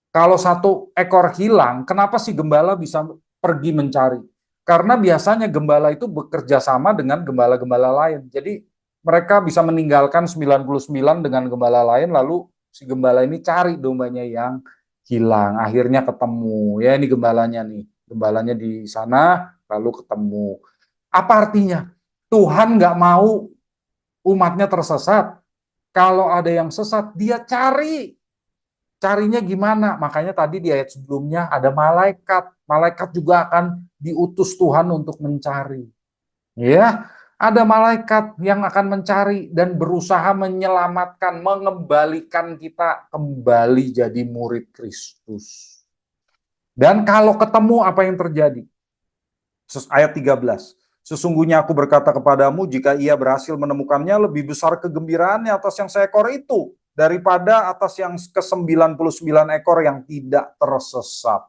Kalau satu ekor hilang, kenapa si gembala bisa pergi mencari? Karena biasanya gembala itu bekerja sama dengan gembala-gembala lain. Jadi mereka bisa meninggalkan 99 dengan gembala lain, lalu si gembala ini cari dombanya yang hilang. Akhirnya ketemu. Ya, ini gembalanya nih. Gembalanya di sana, lalu ketemu. Apa artinya? Tuhan nggak mau umatnya tersesat. Kalau ada yang sesat, dia cari. Carinya gimana? Makanya tadi di ayat sebelumnya ada malaikat. Malaikat juga akan diutus Tuhan untuk mencari. Ya, ada malaikat yang akan mencari dan berusaha menyelamatkan, mengembalikan kita kembali jadi murid Kristus. Dan kalau ketemu apa yang terjadi? Ayat 13. Sesungguhnya aku berkata kepadamu, jika ia berhasil menemukannya, lebih besar kegembiraannya atas yang seekor itu daripada atas yang ke-99 ekor yang tidak tersesat.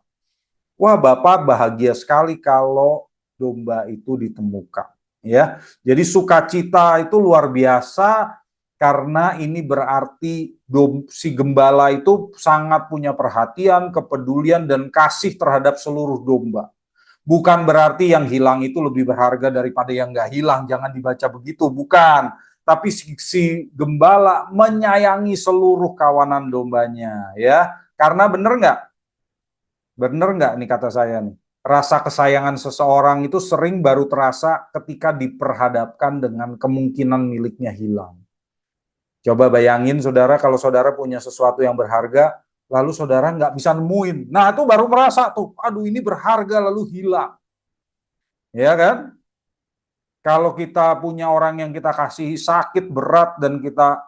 Wah, Bapak bahagia sekali kalau domba itu ditemukan. Ya, jadi sukacita itu luar biasa karena ini berarti si gembala itu sangat punya perhatian, kepedulian, dan kasih terhadap seluruh domba. Bukan berarti yang hilang itu lebih berharga daripada yang nggak hilang, jangan dibaca begitu, bukan. Tapi si gembala menyayangi seluruh kawanan dombanya, ya. Karena bener nggak nih kata saya nih, rasa kesayangan seseorang itu sering baru terasa ketika diperhadapkan dengan kemungkinan miliknya hilang. Coba bayangin saudara, kalau saudara punya sesuatu yang berharga, lalu saudara nggak bisa nemuin. Nah itu baru merasa tuh, aduh ini berharga lalu hilang. Ya kan? Kalau kita punya orang yang kita kasih sakit berat dan kita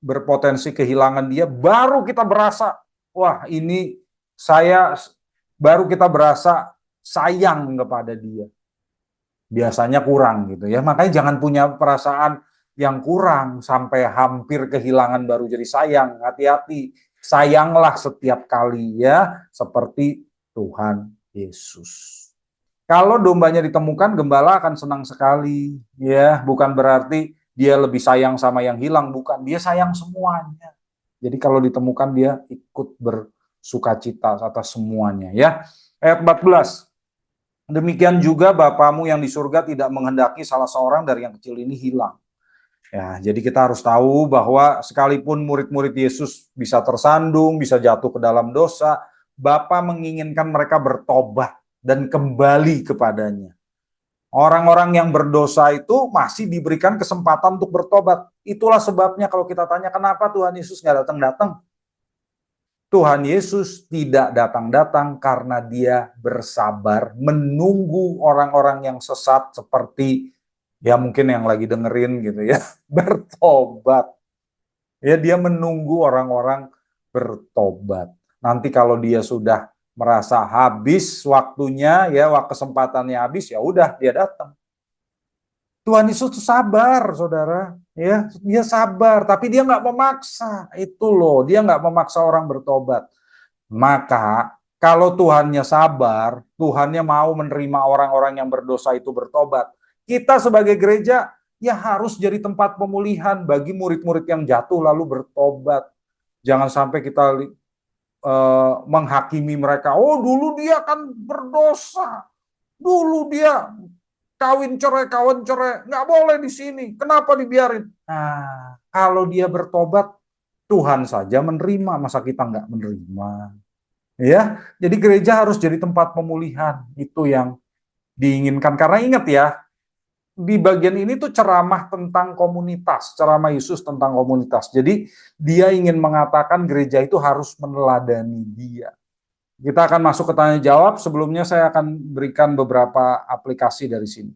berpotensi kehilangan dia, baru kita berasa, wah ini baru kita berasa sayang kepada dia. Biasanya kurang gitu ya. Makanya jangan punya perasaan yang kurang sampai hampir kehilangan baru jadi sayang. Hati-hati, sayanglah setiap kali ya, seperti Tuhan Yesus. Kalau dombanya ditemukan, gembala akan senang sekali, ya. Bukan berarti dia lebih sayang sama yang hilang, bukan. Dia sayang semuanya. Jadi kalau ditemukan dia ikut bersukacita atas semuanya, ya. Ayat 14. Demikian juga Bapamu yang di surga tidak menghendaki salah seorang dari yang kecil ini hilang. Ya, jadi kita harus tahu bahwa sekalipun murid-murid Yesus bisa tersandung, bisa jatuh ke dalam dosa, Bapa menginginkan mereka bertobat dan kembali kepadanya. Orang-orang yang berdosa itu masih diberikan kesempatan untuk bertobat. Itulah sebabnya kalau kita tanya kenapa Tuhan Yesus nggak datang-datang. Tuhan Yesus tidak datang-datang karena dia bersabar menunggu orang-orang yang sesat seperti ya mungkin yang lagi dengerin gitu ya, bertobat. Ya dia menunggu orang-orang bertobat. Nanti kalau dia sudah merasa habis waktunya, ya, kesempatannya habis, ya udah dia datang. Tuhan Yesus tuh sabar, saudara, ya, dia sabar, tapi dia nggak memaksa, itu loh, dia nggak memaksa orang bertobat. Maka kalau Tuhannya sabar, Tuhannya mau menerima orang-orang yang berdosa itu bertobat. Kita sebagai gereja ya harus jadi tempat pemulihan bagi murid-murid yang jatuh lalu bertobat. Jangan sampai kita menghakimi mereka. Oh, dulu dia kan berdosa. Dulu dia kawin cerai, nggak boleh di sini. Kenapa dibiarin? Nah, kalau dia bertobat, Tuhan saja menerima, masa kita nggak menerima? Ya, jadi gereja harus jadi tempat pemulihan, itu yang diinginkan. Karena ingat ya, di bagian ini tuh ceramah tentang komunitas, ceramah Yesus tentang komunitas. Jadi dia ingin mengatakan gereja itu harus meneladani dia. Kita akan masuk ke tanya jawab. Sebelumnya saya akan berikan beberapa aplikasi dari sini.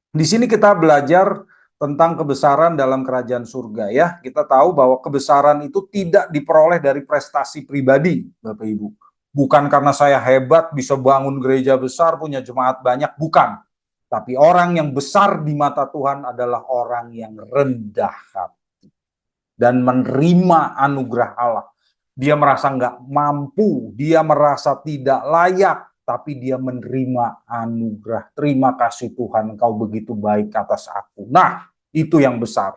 Di sini kita belajar tentang kebesaran dalam kerajaan surga, ya. Kita tahu bahwa kebesaran itu tidak diperoleh dari prestasi pribadi, Bapak Ibu. Bukan karena saya hebat bisa bangun gereja besar, punya jemaat banyak, bukan. Tapi orang yang besar di mata Tuhan adalah orang yang rendah hati dan menerima anugerah Allah. Dia merasa nggak mampu, dia merasa tidak layak, tapi dia menerima anugerah. Terima kasih Tuhan, Engkau begitu baik atas aku. Nah, itu yang besar.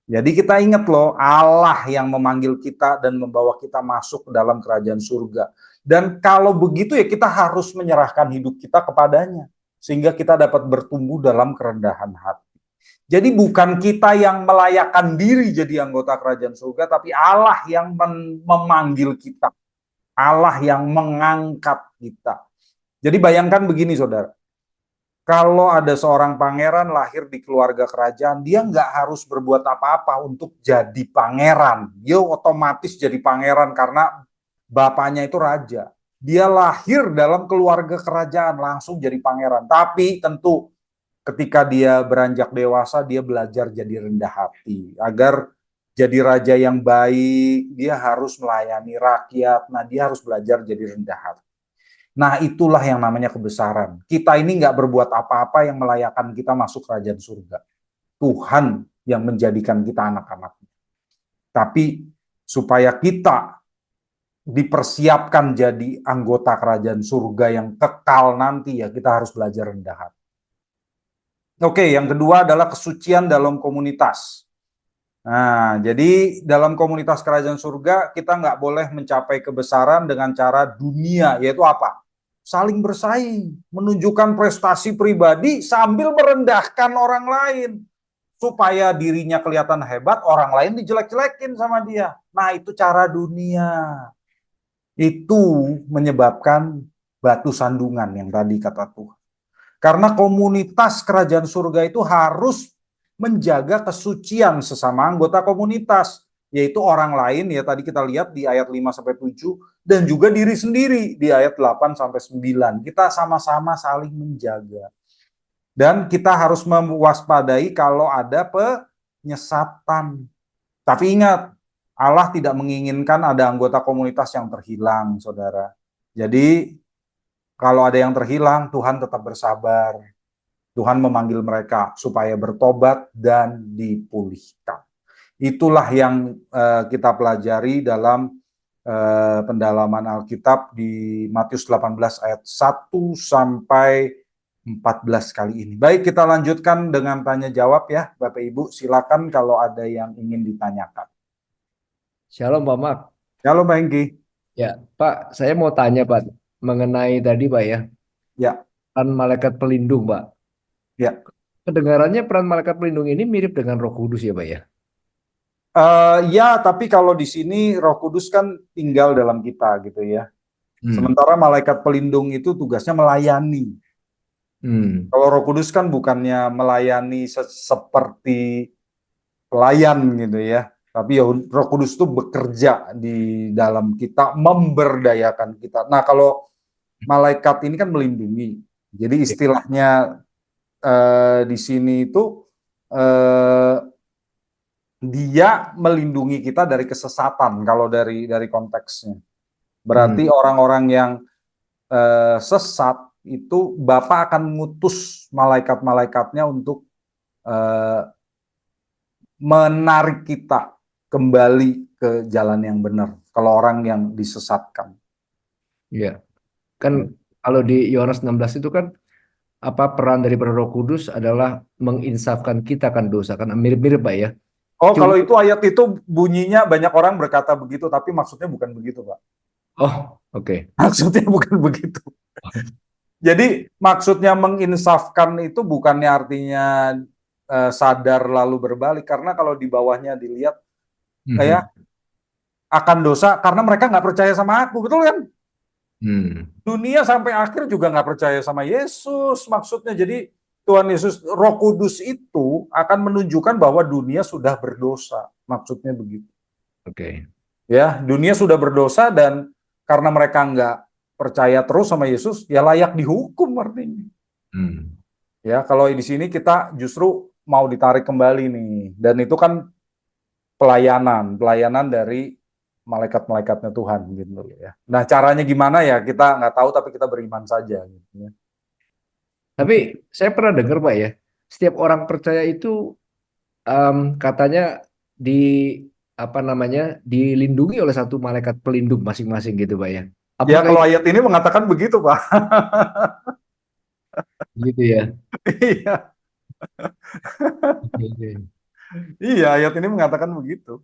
Jadi kita ingat loh, Allah yang memanggil kita dan membawa kita masuk ke dalam kerajaan surga. Dan kalau begitu ya kita harus menyerahkan hidup kita kepadanya. Sehingga kita dapat bertumbuh dalam kerendahan hati. Jadi bukan kita yang melayakkan diri jadi anggota kerajaan surga, tapi Allah yang memanggil kita. Allah yang mengangkat kita. Jadi bayangkan begini saudara, kalau ada seorang pangeran lahir di keluarga kerajaan, dia nggak harus berbuat apa-apa untuk jadi pangeran. Dia otomatis jadi pangeran karena bapaknya itu raja. Dia lahir dalam keluarga kerajaan, langsung jadi pangeran. Tapi tentu ketika dia beranjak dewasa, dia belajar jadi rendah hati. Agar jadi raja yang baik, dia harus melayani rakyat. Nah, dia harus belajar jadi rendah hati. Nah, itulah yang namanya kebesaran. Kita ini nggak berbuat apa-apa yang melayakkan kita masuk kerajaan surga. Tuhan yang menjadikan kita anak-anaknya. Tapi supaya kita dipersiapkan jadi anggota kerajaan surga yang kekal nanti, ya kita harus belajar rendah hati. Oke, yang kedua adalah kesucian dalam komunitas. Nah, jadi dalam komunitas kerajaan surga, kita nggak boleh mencapai kebesaran dengan cara dunia, yaitu apa? Saling bersaing, menunjukkan prestasi pribadi sambil merendahkan orang lain. Supaya dirinya kelihatan hebat, orang lain dijelek-jelekin sama dia. Nah, itu cara dunia. Itu menyebabkan batu sandungan yang tadi kata Tuhan. Karena komunitas kerajaan surga itu harus menjaga kesucian sesama anggota komunitas, yaitu orang lain, ya tadi kita lihat di ayat 5-7, dan juga diri sendiri di ayat 8-9. Kita sama-sama saling menjaga. Dan kita harus mewaspadai kalau ada penyesatan. Tapi ingat, Allah tidak menginginkan ada anggota komunitas yang terhilang, saudara. Jadi kalau ada yang terhilang, Tuhan tetap bersabar. Tuhan memanggil mereka supaya bertobat dan dipulihkan. Itulah yang kita pelajari dalam pendalaman Alkitab di Matius 18 ayat 1-14 kali ini. Baik, kita lanjutkan dengan tanya jawab ya, Bapak Ibu. Silakan kalau ada yang ingin ditanyakan. Shalom Pak Mak. Halo, Mbak Hengki. Ya, Pak, saya mau tanya Pak mengenai tadi Pak ya, Ya, peran malaikat pelindung Pak. ya. Kedengarannya peran malaikat pelindung ini mirip dengan Roh Kudus ya Pak ya? Ya, tapi kalau di sini Roh Kudus kan tinggal dalam kita gitu ya. Hmm. Sementara malaikat pelindung itu tugasnya melayani. Hmm. Kalau Roh Kudus kan bukannya melayani seperti pelayan gitu ya. Tapi ya Roh Kudus itu bekerja di dalam kita, memberdayakan kita. Nah, kalau malaikat ini kan melindungi. Jadi istilahnya di sini itu eh, dia melindungi kita dari kesesatan kalau dari konteksnya. Berarti orang-orang yang sesat itu Bapa akan mengutus malaikat-malaikatnya untuk eh, menarik kita kembali ke jalan yang benar. Kalau orang yang disesatkan. Iya. Kan kalau di Yohanes 16 itu kan apa peran dari Roh Kudus adalah menginsafkan kita kan dosa kan mirip-mirip Pak ya. Oh, Cuma kalau itu ayat itu bunyinya banyak orang berkata begitu, tapi maksudnya bukan begitu, Pak. oh oke. Maksudnya bukan begitu. Jadi maksudnya menginsafkan itu bukannya artinya sadar lalu berbalik, karena kalau di bawahnya dilihat kayak akan dosa karena mereka nggak percaya sama aku, betul kan? Dunia sampai akhir juga nggak percaya sama Yesus, maksudnya. Jadi Tuhan Yesus, Roh Kudus itu akan menunjukkan bahwa dunia sudah berdosa, maksudnya begitu. Oke. Ya, dunia sudah berdosa dan karena mereka nggak percaya terus sama Yesus, ya layak dihukum artinya. Ya, kalau di sini kita justru mau ditarik kembali nih, dan itu kan pelayanan dari malaikat-malaikatnya Tuhan gitu ya. Nah, caranya gimana ya kita nggak tahu, tapi kita beriman saja gitu ya. Tapi saya pernah dengar Pak ya, setiap orang percaya itu katanya di apa namanya dilindungi oleh satu malaikat pelindung masing-masing gitu Pak ya. Ya, Apakah kalau itu ayat ini mengatakan begitu, Pak. gitu ya? Iya, Oke. iya, ayat ini mengatakan begitu.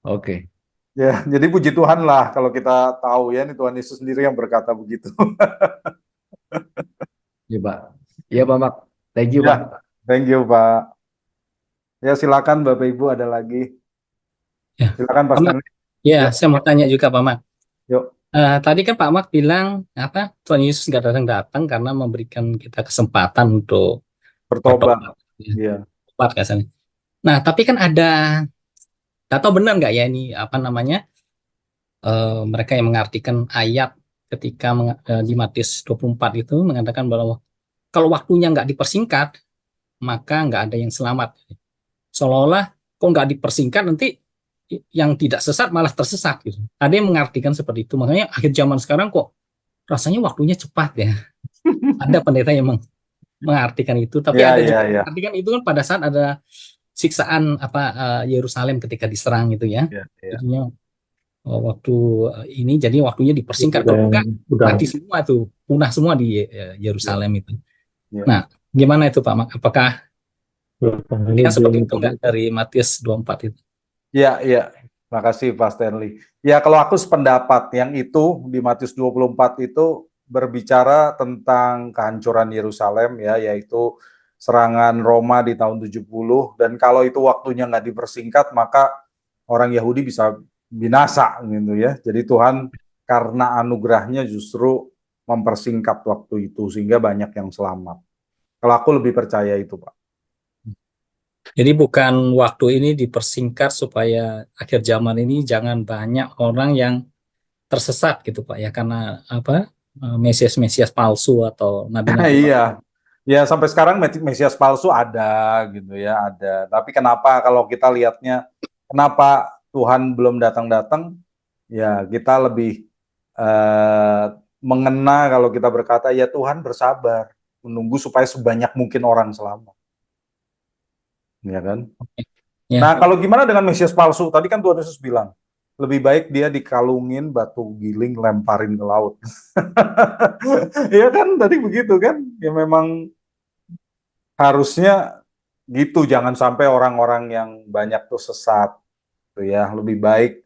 Oke. Ya, jadi puji Tuhan lah kalau kita tahu ya, ini Tuhan Yesus sendiri yang berkata begitu. Ya Pak. Ya Pak Mak. Thank you Pak. Ya, thank you, Pak. Ya, silakan Bapak Ibu ada lagi. Ya, Silakan Pak Pak Mak. Stanley. Ya, Ya, saya mau tanya juga Pak Mak. yuk, Tadi kan Pak Mak bilang apa Tuhan Yesus nggak datang-datang karena memberikan kita kesempatan untuk bertobat. bertobat, Iya. bertobat kasarnya. Nah, tapi kan ada, nggak tahu benar nggak ya ini apa namanya mereka yang mengartikan ayat ketika di Matius 24 itu mengatakan bahwa kalau waktunya nggak dipersingkat maka nggak ada yang selamat. Seolah-olah kok nggak dipersingkat nanti yang tidak sesat malah tersesat gitu. Ada yang mengartikan seperti itu. Makanya akhir zaman sekarang kok rasanya waktunya cepat ya. Ada pendeta yang mengartikan itu, tapi Iya, ada iya, juga iya. mengartikan itu kan pada saat ada siksaan apa Yerusalem ketika diserang gitu ya. Iya, iya. Jadinya waktu ini jadi waktunya dipersingkat. Kalau enggak mati semua tuh, punah semua di Yerusalem itu. Iya. Nah, gimana itu Pak Mak? Apakah dia seperti itu enggak dari Matius 24 itu? Iya, iya. Makasih Pak Stanley. Ya, kalau aku sependapat yang itu di Matius 24 itu berbicara tentang kehancuran Yerusalem ya, yaitu serangan Roma di tahun 70, dan kalau itu waktunya nggak dipersingkat maka orang Yahudi bisa binasa gitu ya. Jadi Tuhan karena anugerahnya justru mempersingkat waktu itu sehingga banyak yang selamat. Kalau aku lebih percaya itu, Pak. Jadi bukan waktu ini dipersingkat supaya akhir zaman ini jangan banyak orang yang tersesat gitu Pak ya karena apa Mesias-Mesias palsu atau nabi-nabi palsu. Iya. Ya, sampai sekarang Mesias palsu ada gitu ya, ada. Tapi kenapa kalau kita lihatnya kenapa Tuhan belum datang-datang? Ya, kita lebih mengena kalau kita berkata ya Tuhan bersabar menunggu supaya sebanyak mungkin orang selamat. Ya kan? Ya. Nah, kalau gimana dengan Mesias palsu? Tadi kan Tuhan Yesus bilang, lebih baik dia dikalungin batu giling lemparin ke laut. Iya kan, tadi begitu kan? Ya memang harusnya gitu, jangan sampai orang-orang yang banyak tuh sesat. Tuh ya, lebih baik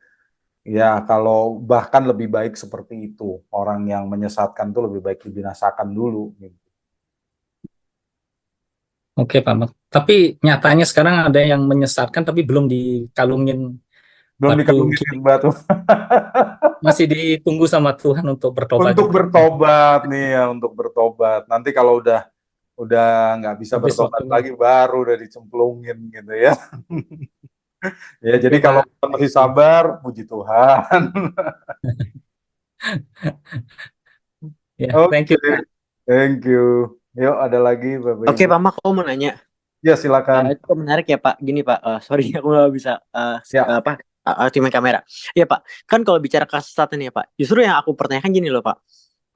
ya kalau bahkan lebih baik seperti itu. Orang yang menyesatkan tuh lebih baik dibinasakan dulu gitu. Oke Pak Mak. Tapi nyatanya sekarang ada yang menyesatkan tapi belum dikalungin Belum batu dikalungin batu. masih ditunggu sama Tuhan untuk bertobat Untuk juga. bertobat nih ya, untuk bertobat. Nanti kalau udah nggak bisa Habis bertobat waktunya. lagi baru udah dicemplungin gitu ya. Ya, Oke jadi kalau Pak. masih sabar, puji Tuhan. Ya, thank you Oke, Pak. thank you. Yuk, ada lagi Bapak Oke Ibu. Pak Mak, aku mau nanya. Ya, silakan. Itu menarik ya Pak. Gini Pak, sorry aku nggak bisa Ya. apa Ultimate kamera. Iya Pak, kan kalau bicara kesesatan ya Pak, justru yang aku pertanyakan gini loh Pak.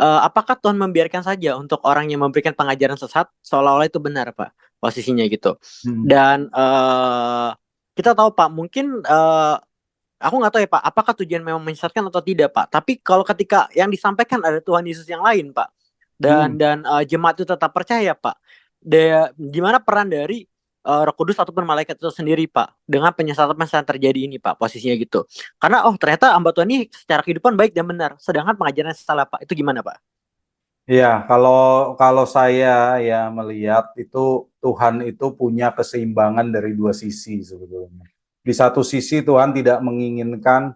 Apakah Tuhan membiarkan saja untuk orang yang memberikan pengajaran sesat seolah-olah itu benar Pak posisinya gitu. Hmm. Dan kita tahu Pak, mungkin aku nggak tahu ya Pak, apakah tujuan memang menyesatkan atau tidak Pak. Tapi kalau ketika yang disampaikan ada Tuhan Yesus yang lain Pak, dan jemaat itu tetap percaya Pak, gimana peran dari Roh Kudus ataupun malaikat itu sendiri Pak dengan penyesatan-penyesatan terjadi ini Pak posisinya gitu. Karena ternyata hamba Tuhan ini secara kehidupan baik dan benar, sedangkan pengajarannya salah Pak. Itu gimana Pak? Ya, kalau saya ya melihat itu Tuhan itu punya keseimbangan dari dua sisi sebetulnya. Di satu sisi Tuhan tidak menginginkan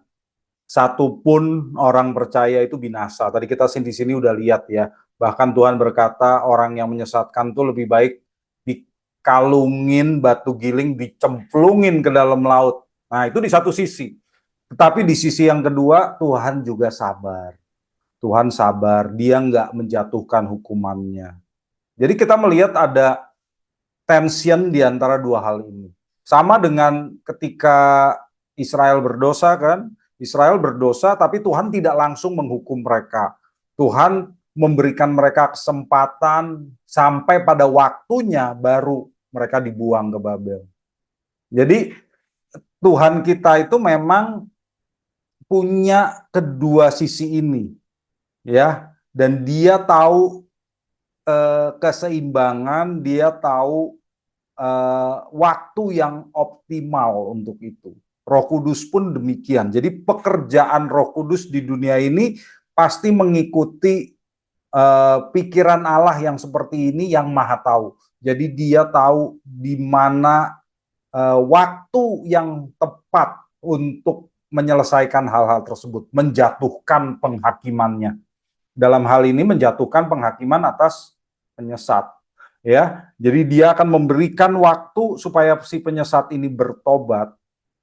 satupun orang percaya itu binasa. Tadi kita di sini udah lihat ya. Bahkan Tuhan berkata orang yang menyesatkan itu lebih baik dikalungin batu giling, dicemplungin ke dalam laut. Nah, itu di satu sisi. Tetapi di sisi yang kedua, Tuhan juga sabar. Tuhan sabar, dia nggak menjatuhkan hukumannya. Jadi kita melihat ada tension di antara dua hal ini. Sama dengan ketika Israel berdosa kan, Israel berdosa tapi Tuhan tidak langsung menghukum mereka. Tuhan memberikan mereka kesempatan sampai pada waktunya baru mereka dibuang ke Babel. Jadi Tuhan kita itu memang punya kedua sisi ini, ya, dan dia tahu keseimbangan, dia tahu waktu yang optimal untuk itu. Roh Kudus pun demikian. Jadi pekerjaan Roh Kudus di dunia ini pasti mengikuti pikiran Allah yang seperti ini, yang Maha tahu. Jadi dia tahu di mana waktu yang tepat untuk menyelesaikan hal-hal tersebut, menjatuhkan penghakimannya. Dalam hal ini menjatuhkan penghakiman atas penyesat, ya. Jadi dia akan memberikan waktu supaya si penyesat ini bertobat,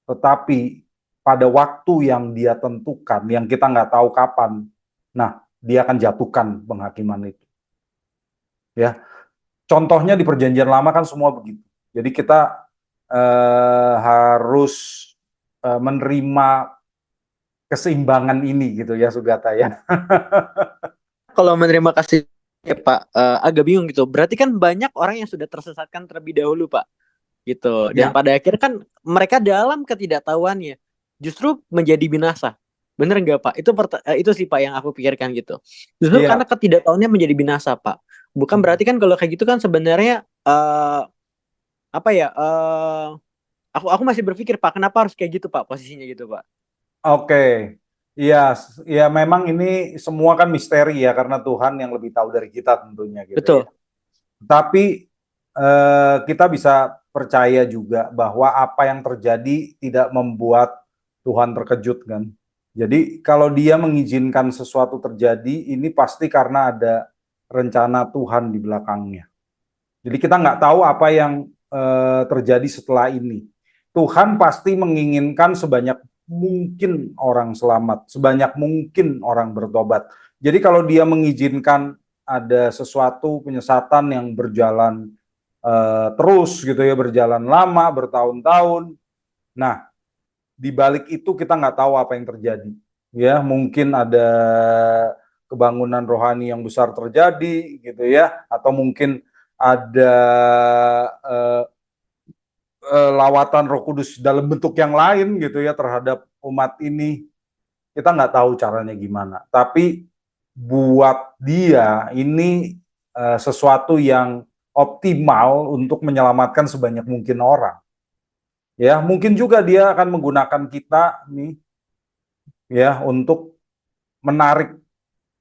tetapi pada waktu yang dia tentukan, yang kita nggak tahu kapan, nah dia akan jatuhkan penghakiman itu, ya. Contohnya di Perjanjian Lama kan semua begitu. Jadi kita harus menerima keseimbangan ini gitu ya, Sugata ya. Kalau menerima kasih ya Pak, agak bingung gitu. Berarti kan banyak orang yang sudah tersesatkan terlebih dahulu Pak, gitu. Dan Ya. pada akhirnya kan mereka dalam ketidaktahuannya justru menjadi binasa. Bener nggak Pak? Itu sih Pak yang aku pikirkan gitu. Justru Iya. karena ketidaktahuannya menjadi binasa Pak. Bukan berarti kan kalau kayak gitu kan sebenarnya apa ya? Aku masih berpikir Pak, kenapa harus kayak gitu Pak posisinya gitu Pak? Oke, iya, ya memang ini semua kan misteri ya, karena Tuhan yang lebih tahu dari kita tentunya gitu. Betul. Ya. Tapi kita bisa percaya juga bahwa apa yang terjadi tidak membuat Tuhan terkejut kan. Jadi kalau dia mengizinkan sesuatu terjadi, ini pasti karena ada rencana Tuhan di belakangnya. Jadi kita nggak tahu apa yang terjadi setelah ini. Tuhan pasti menginginkan sebanyak mungkin orang selamat, sebanyak mungkin orang bertobat. Jadi kalau dia mengizinkan ada sesuatu penyesatan yang berjalan terus gitu ya, berjalan lama, bertahun-tahun. Nah, di balik itu kita nggak tahu apa yang terjadi. Ya, mungkin ada kebangunan rohani yang besar terjadi gitu ya, atau mungkin ada lawatan Roh Kudus dalam bentuk yang lain gitu ya terhadap umat ini. Kita nggak tahu caranya gimana. Tapi buat dia ini sesuatu yang optimal untuk menyelamatkan sebanyak mungkin orang. Ya, mungkin juga dia akan menggunakan kita nih ya untuk menarik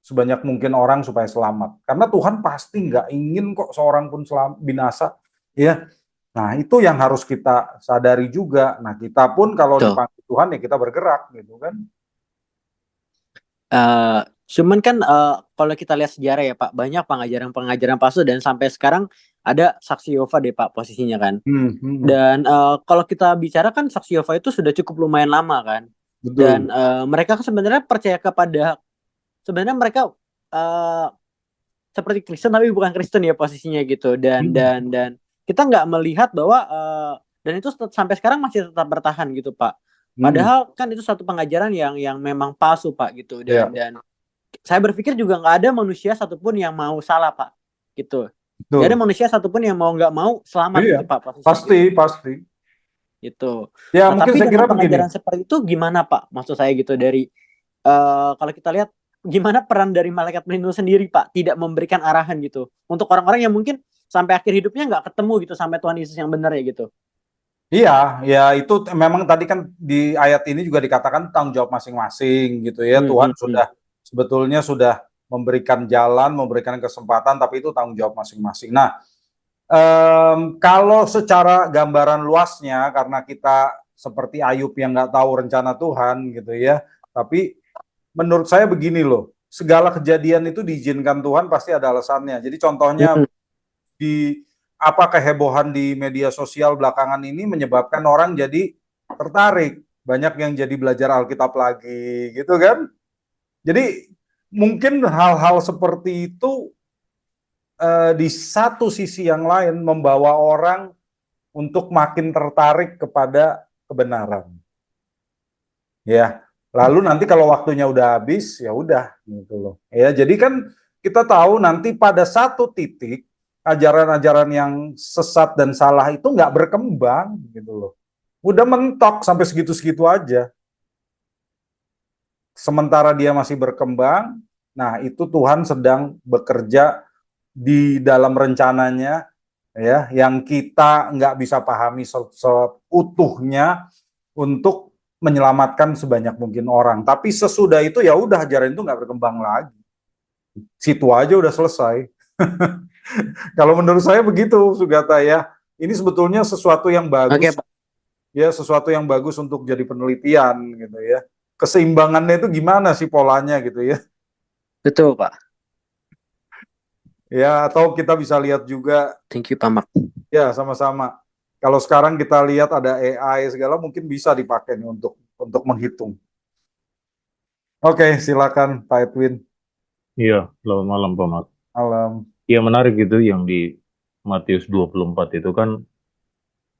sebanyak mungkin orang supaya selamat. Karena Tuhan pasti nggak ingin kok seorang pun binasa, ya. Nah, itu yang harus kita sadari juga. Nah, kita pun kalau Betul. dipanggil Tuhan ya kita bergerak gitu kan. Cuman kan kalau kita lihat sejarah ya Pak, banyak pengajaran palsu dan sampai sekarang ada saksi Yehova deh Pak posisinya kan. Dan kalau kita bicara kan saksi Yehova itu sudah cukup lumayan lama kan. Betul. Dan mereka kan sebenarnya percaya kepada, sebenarnya mereka seperti Kristen tapi bukan Kristen ya posisinya gitu. Dan kita nggak melihat bahwa dan itu sampai sekarang masih tetap bertahan gitu Pak. Padahal kan itu satu pengajaran yang memang palsu Pak gitu. Iya, Dan saya berpikir juga nggak ada manusia satupun yang mau salah Pak gitu. Nggak ada betul. manusia satupun yang mau nggak mau selamat Iya, gitu Pak posisinya pasti, gitu. pasti. Gitu. Ya, Nah, mungkin tapi saya dengan kira begini. pengajaran seperti itu gimana Pak? Maksud saya gitu dari kalau kita lihat gimana peran dari malaikat pelindung sendiri Pak tidak memberikan arahan gitu untuk orang-orang yang mungkin sampai akhir hidupnya nggak ketemu gitu sampai Tuhan Yesus yang benar ya gitu. Iya, ya itu memang tadi kan di ayat ini juga dikatakan tanggung jawab masing-masing gitu ya. Tuhan sudah sebetulnya sudah memberikan jalan, memberikan kesempatan, tapi itu tanggung jawab masing-masing. Nah, kalau secara gambaran luasnya, karena kita seperti Ayub yang nggak tahu rencana Tuhan gitu ya, tapi menurut saya begini loh, segala kejadian itu diizinkan Tuhan pasti ada alasannya. Jadi contohnya di apa kehebohan di media sosial belakangan ini menyebabkan orang jadi tertarik, banyak yang jadi belajar Alkitab lagi gitu kan. Jadi mungkin hal-hal seperti itu di satu sisi yang lain membawa orang untuk makin tertarik kepada kebenaran. Ya, lalu nanti kalau waktunya udah habis, ya udah gitu loh. Ya, jadi kan kita tahu nanti pada satu titik ajaran-ajaran yang sesat dan salah itu nggak berkembang gitu loh. Udah mentok sampai segitu-segitu aja. Sementara dia masih berkembang, nah itu Tuhan sedang bekerja di dalam rencananya ya, yang kita nggak bisa pahami seutuhnya untuk menyelamatkan sebanyak mungkin orang. Tapi sesudah itu ya udah ajaran itu nggak berkembang lagi. Situ aja udah selesai. Kalau menurut saya begitu, Sugata ya. Ini sebetulnya sesuatu yang bagus, Oke Pak. ya sesuatu yang bagus untuk jadi penelitian gitu ya. Keseimbangannya itu gimana sih polanya gitu ya. Betul Pak. Ya, atau kita bisa lihat juga, Thank you Pak Mark. ya sama-sama. Kalau sekarang kita lihat ada AI segala mungkin bisa dipakai nih untuk menghitung. Oke, silakan Pak Edwin. Iya, selamat malam Pak Mat. Malam. Ya menarik gitu yang di Matius 24 itu kan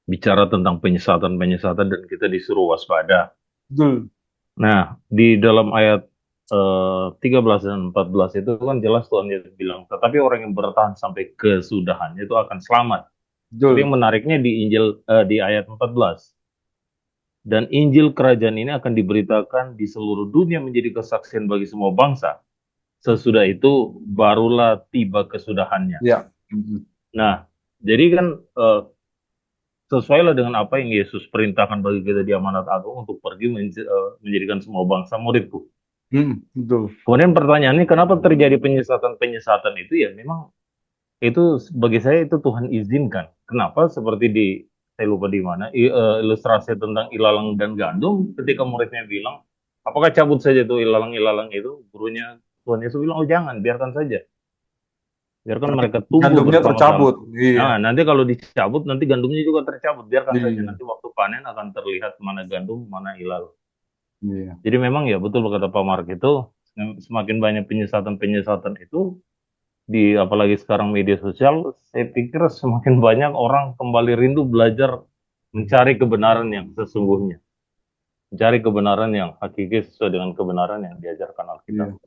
bicara tentang penyesatan-penyesatan dan kita disuruh waspada. Betul. Nah, di dalam ayat 13 dan 14 itu kan jelas Tuhan Yesus bilang, tetapi orang yang bertahan sampai kesudahannya itu akan selamat. Tapi yang Betul. menariknya di Injil di ayat 14. Dan Injil kerajaan ini akan diberitakan di seluruh dunia menjadi kesaksian bagi semua bangsa. Sesudah itu barulah tiba kesudahannya. Ya. Nah, jadi kan sesuailah dengan apa yang Yesus perintahkan bagi kita di amanat agung untuk pergi menjadikan semua bangsa muridku. Betul. Kemudian pertanyaannya kenapa terjadi penyesatan-penyesatan itu ya memang itu bagi saya itu Tuhan izinkan. Kenapa? Seperti saya lupa di mana ilustrasi tentang ilalang dan gandum ketika muridnya bilang, apakah cabut saja tuh ilalang-ilalang itu? Gurunya Tuhan Yesus bilang, oh jangan, biarkan saja. Biarkan mereka tumbuh Gandumnya bersama-sama. tercabut. Iya. Nah, nanti kalau dicabut, nanti gandumnya juga tercabut. Biarkan saja. Iya. Nanti waktu panen akan terlihat mana gandum, mana ilalang. Iya. Jadi memang ya betul kata Pak Mark itu, semakin banyak penyesatan-penyesatan itu, apalagi sekarang media sosial, saya pikir semakin banyak orang kembali rindu belajar mencari kebenaran yang sesungguhnya. Mencari kebenaran yang hakiki sesuai dengan kebenaran yang diajarkan Alkitab. Iya.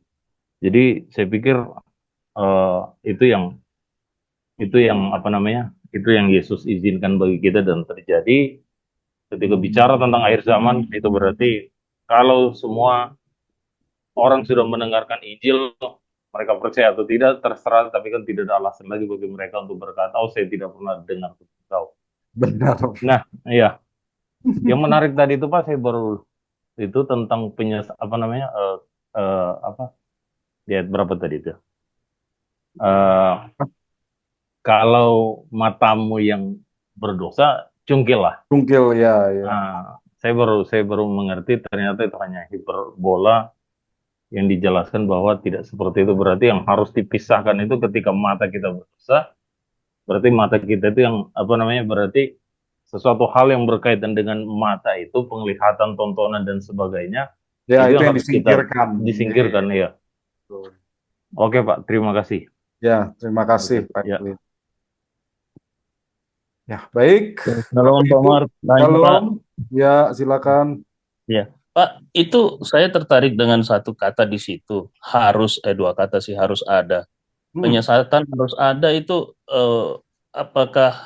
Jadi saya pikir itu yang apa namanya, itu yang Yesus izinkan bagi kita dan terjadi ketika bicara tentang akhir zaman. Itu berarti kalau semua orang sudah mendengarkan Injil, mereka percaya atau tidak terserah, tapi kan tidak ada alasan lagi bagi mereka untuk berkata, oh saya tidak pernah dengar tentang kau. Benar. Nah, iya. Yang menarik tadi itu Pak, saya baru itu tentang apa namanya, di ayat berapa tadi itu? Kalau matamu yang berdosa, cungkillah. Tungkil ya, ya. Nah, saya baru mengerti ternyata itu hanya hiperbola yang dijelaskan bahwa tidak seperti itu. Berarti yang harus dipisahkan itu ketika mata kita berdosa, berarti mata kita itu yang apa namanya, berarti sesuatu hal yang berkaitan dengan mata itu, penglihatan, tontonan dan sebagainya, Ya, itu yang harus kita disingkirkan. disingkirkan ya. Oke Pak, terima kasih. Ya, terima kasih Pak Ya. Edwin. Ya, baik. Shalom Pak Mar. Shalom. Ya, silakan. Pak, itu saya tertarik dengan satu kata di situ. Harus, dua kata sih, harus ada. Penyesatan harus ada itu, apakah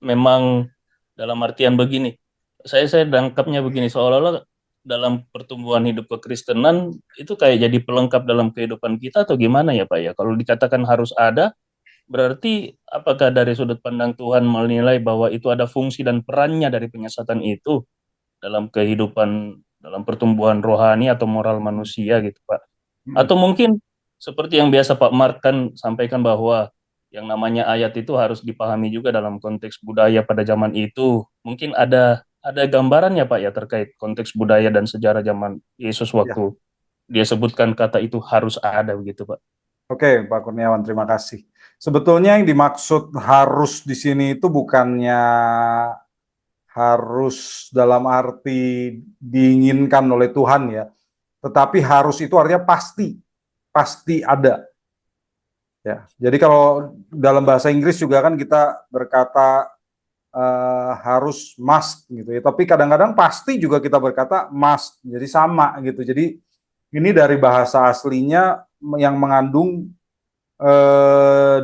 memang dalam artian begini? Saya tangkapnya begini, seolah-olah dalam pertumbuhan hidup kekristenan itu kayak jadi pelengkap dalam kehidupan kita atau gimana ya Pak ya? Kalau dikatakan harus ada, berarti apakah dari sudut pandang Tuhan menilai bahwa itu ada fungsi dan perannya dari penyesatan itu dalam kehidupan, dalam pertumbuhan rohani atau moral manusia gitu Pak? Atau mungkin seperti yang biasa Pak Mark kan sampaikan bahwa yang namanya ayat itu harus dipahami juga dalam konteks budaya pada zaman itu. Mungkin ada gambarannya Pak ya terkait konteks budaya dan sejarah zaman Yesus Ya. waktu dia sebutkan kata itu harus ada begitu Pak. Oke, Pak Kurniawan, terima kasih. Sebetulnya yang dimaksud harus di sini itu bukannya harus dalam arti diinginkan oleh Tuhan ya, tetapi harus itu artinya pasti ada. Ya, jadi kalau dalam bahasa Inggris juga kan kita berkata harus must gitu ya, tapi kadang-kadang pasti juga kita berkata must, jadi sama gitu. Jadi ini dari bahasa aslinya yang mengandung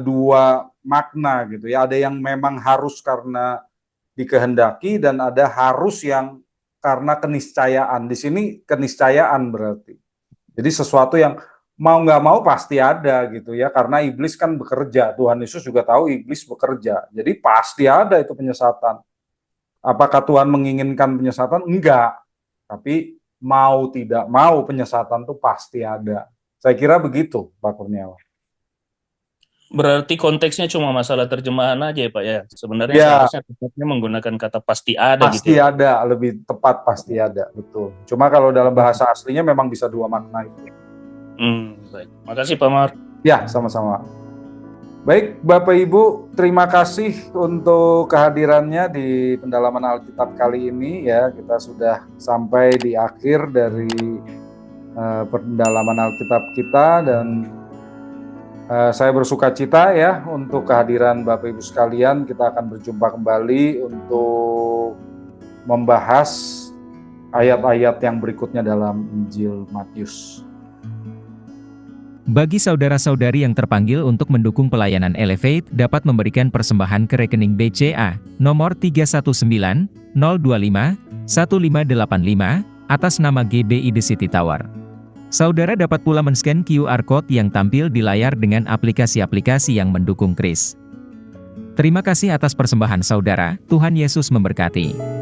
dua makna gitu ya. Ada yang memang harus karena dikehendaki dan ada harus yang karena keniscayaan. Di sini keniscayaan berarti. Jadi sesuatu yang mau nggak mau pasti ada gitu ya, karena iblis kan bekerja. Tuhan Yesus juga tahu iblis bekerja. Jadi pasti ada itu penyesatan. Apakah Tuhan menginginkan penyesatan? Enggak. Tapi mau tidak mau penyesatan itu pasti ada. Saya kira begitu, Pak Kurniawan. Berarti konteksnya cuma masalah terjemahan aja ya Pak ya. Sebenarnya Ya. seharusnya tepatnya menggunakan kata pasti ada gitu Pasti ya. ada, lebih tepat pasti ada, betul. Cuma kalau dalam bahasa aslinya memang bisa dua makna itu. Baik. Makasih Pak Mark. Ya, sama-sama. Baik, Bapak Ibu, terima kasih untuk kehadirannya di pendalaman Alkitab kali ini ya. Kita sudah sampai di akhir dari pendalaman Alkitab kita dan saya bersuka cita ya untuk kehadiran Bapak Ibu sekalian. Kita akan berjumpa kembali untuk membahas ayat-ayat yang berikutnya dalam Injil Matius. Bagi saudara-saudari yang terpanggil untuk mendukung pelayanan Elevate dapat memberikan persembahan ke rekening BCA nomor 319 025 1585 atas nama GBI The City Tower. Saudara dapat pula men-scan QR Code yang tampil di layar dengan aplikasi-aplikasi yang mendukung Kris. Terima kasih atas persembahan saudara, Tuhan Yesus memberkati.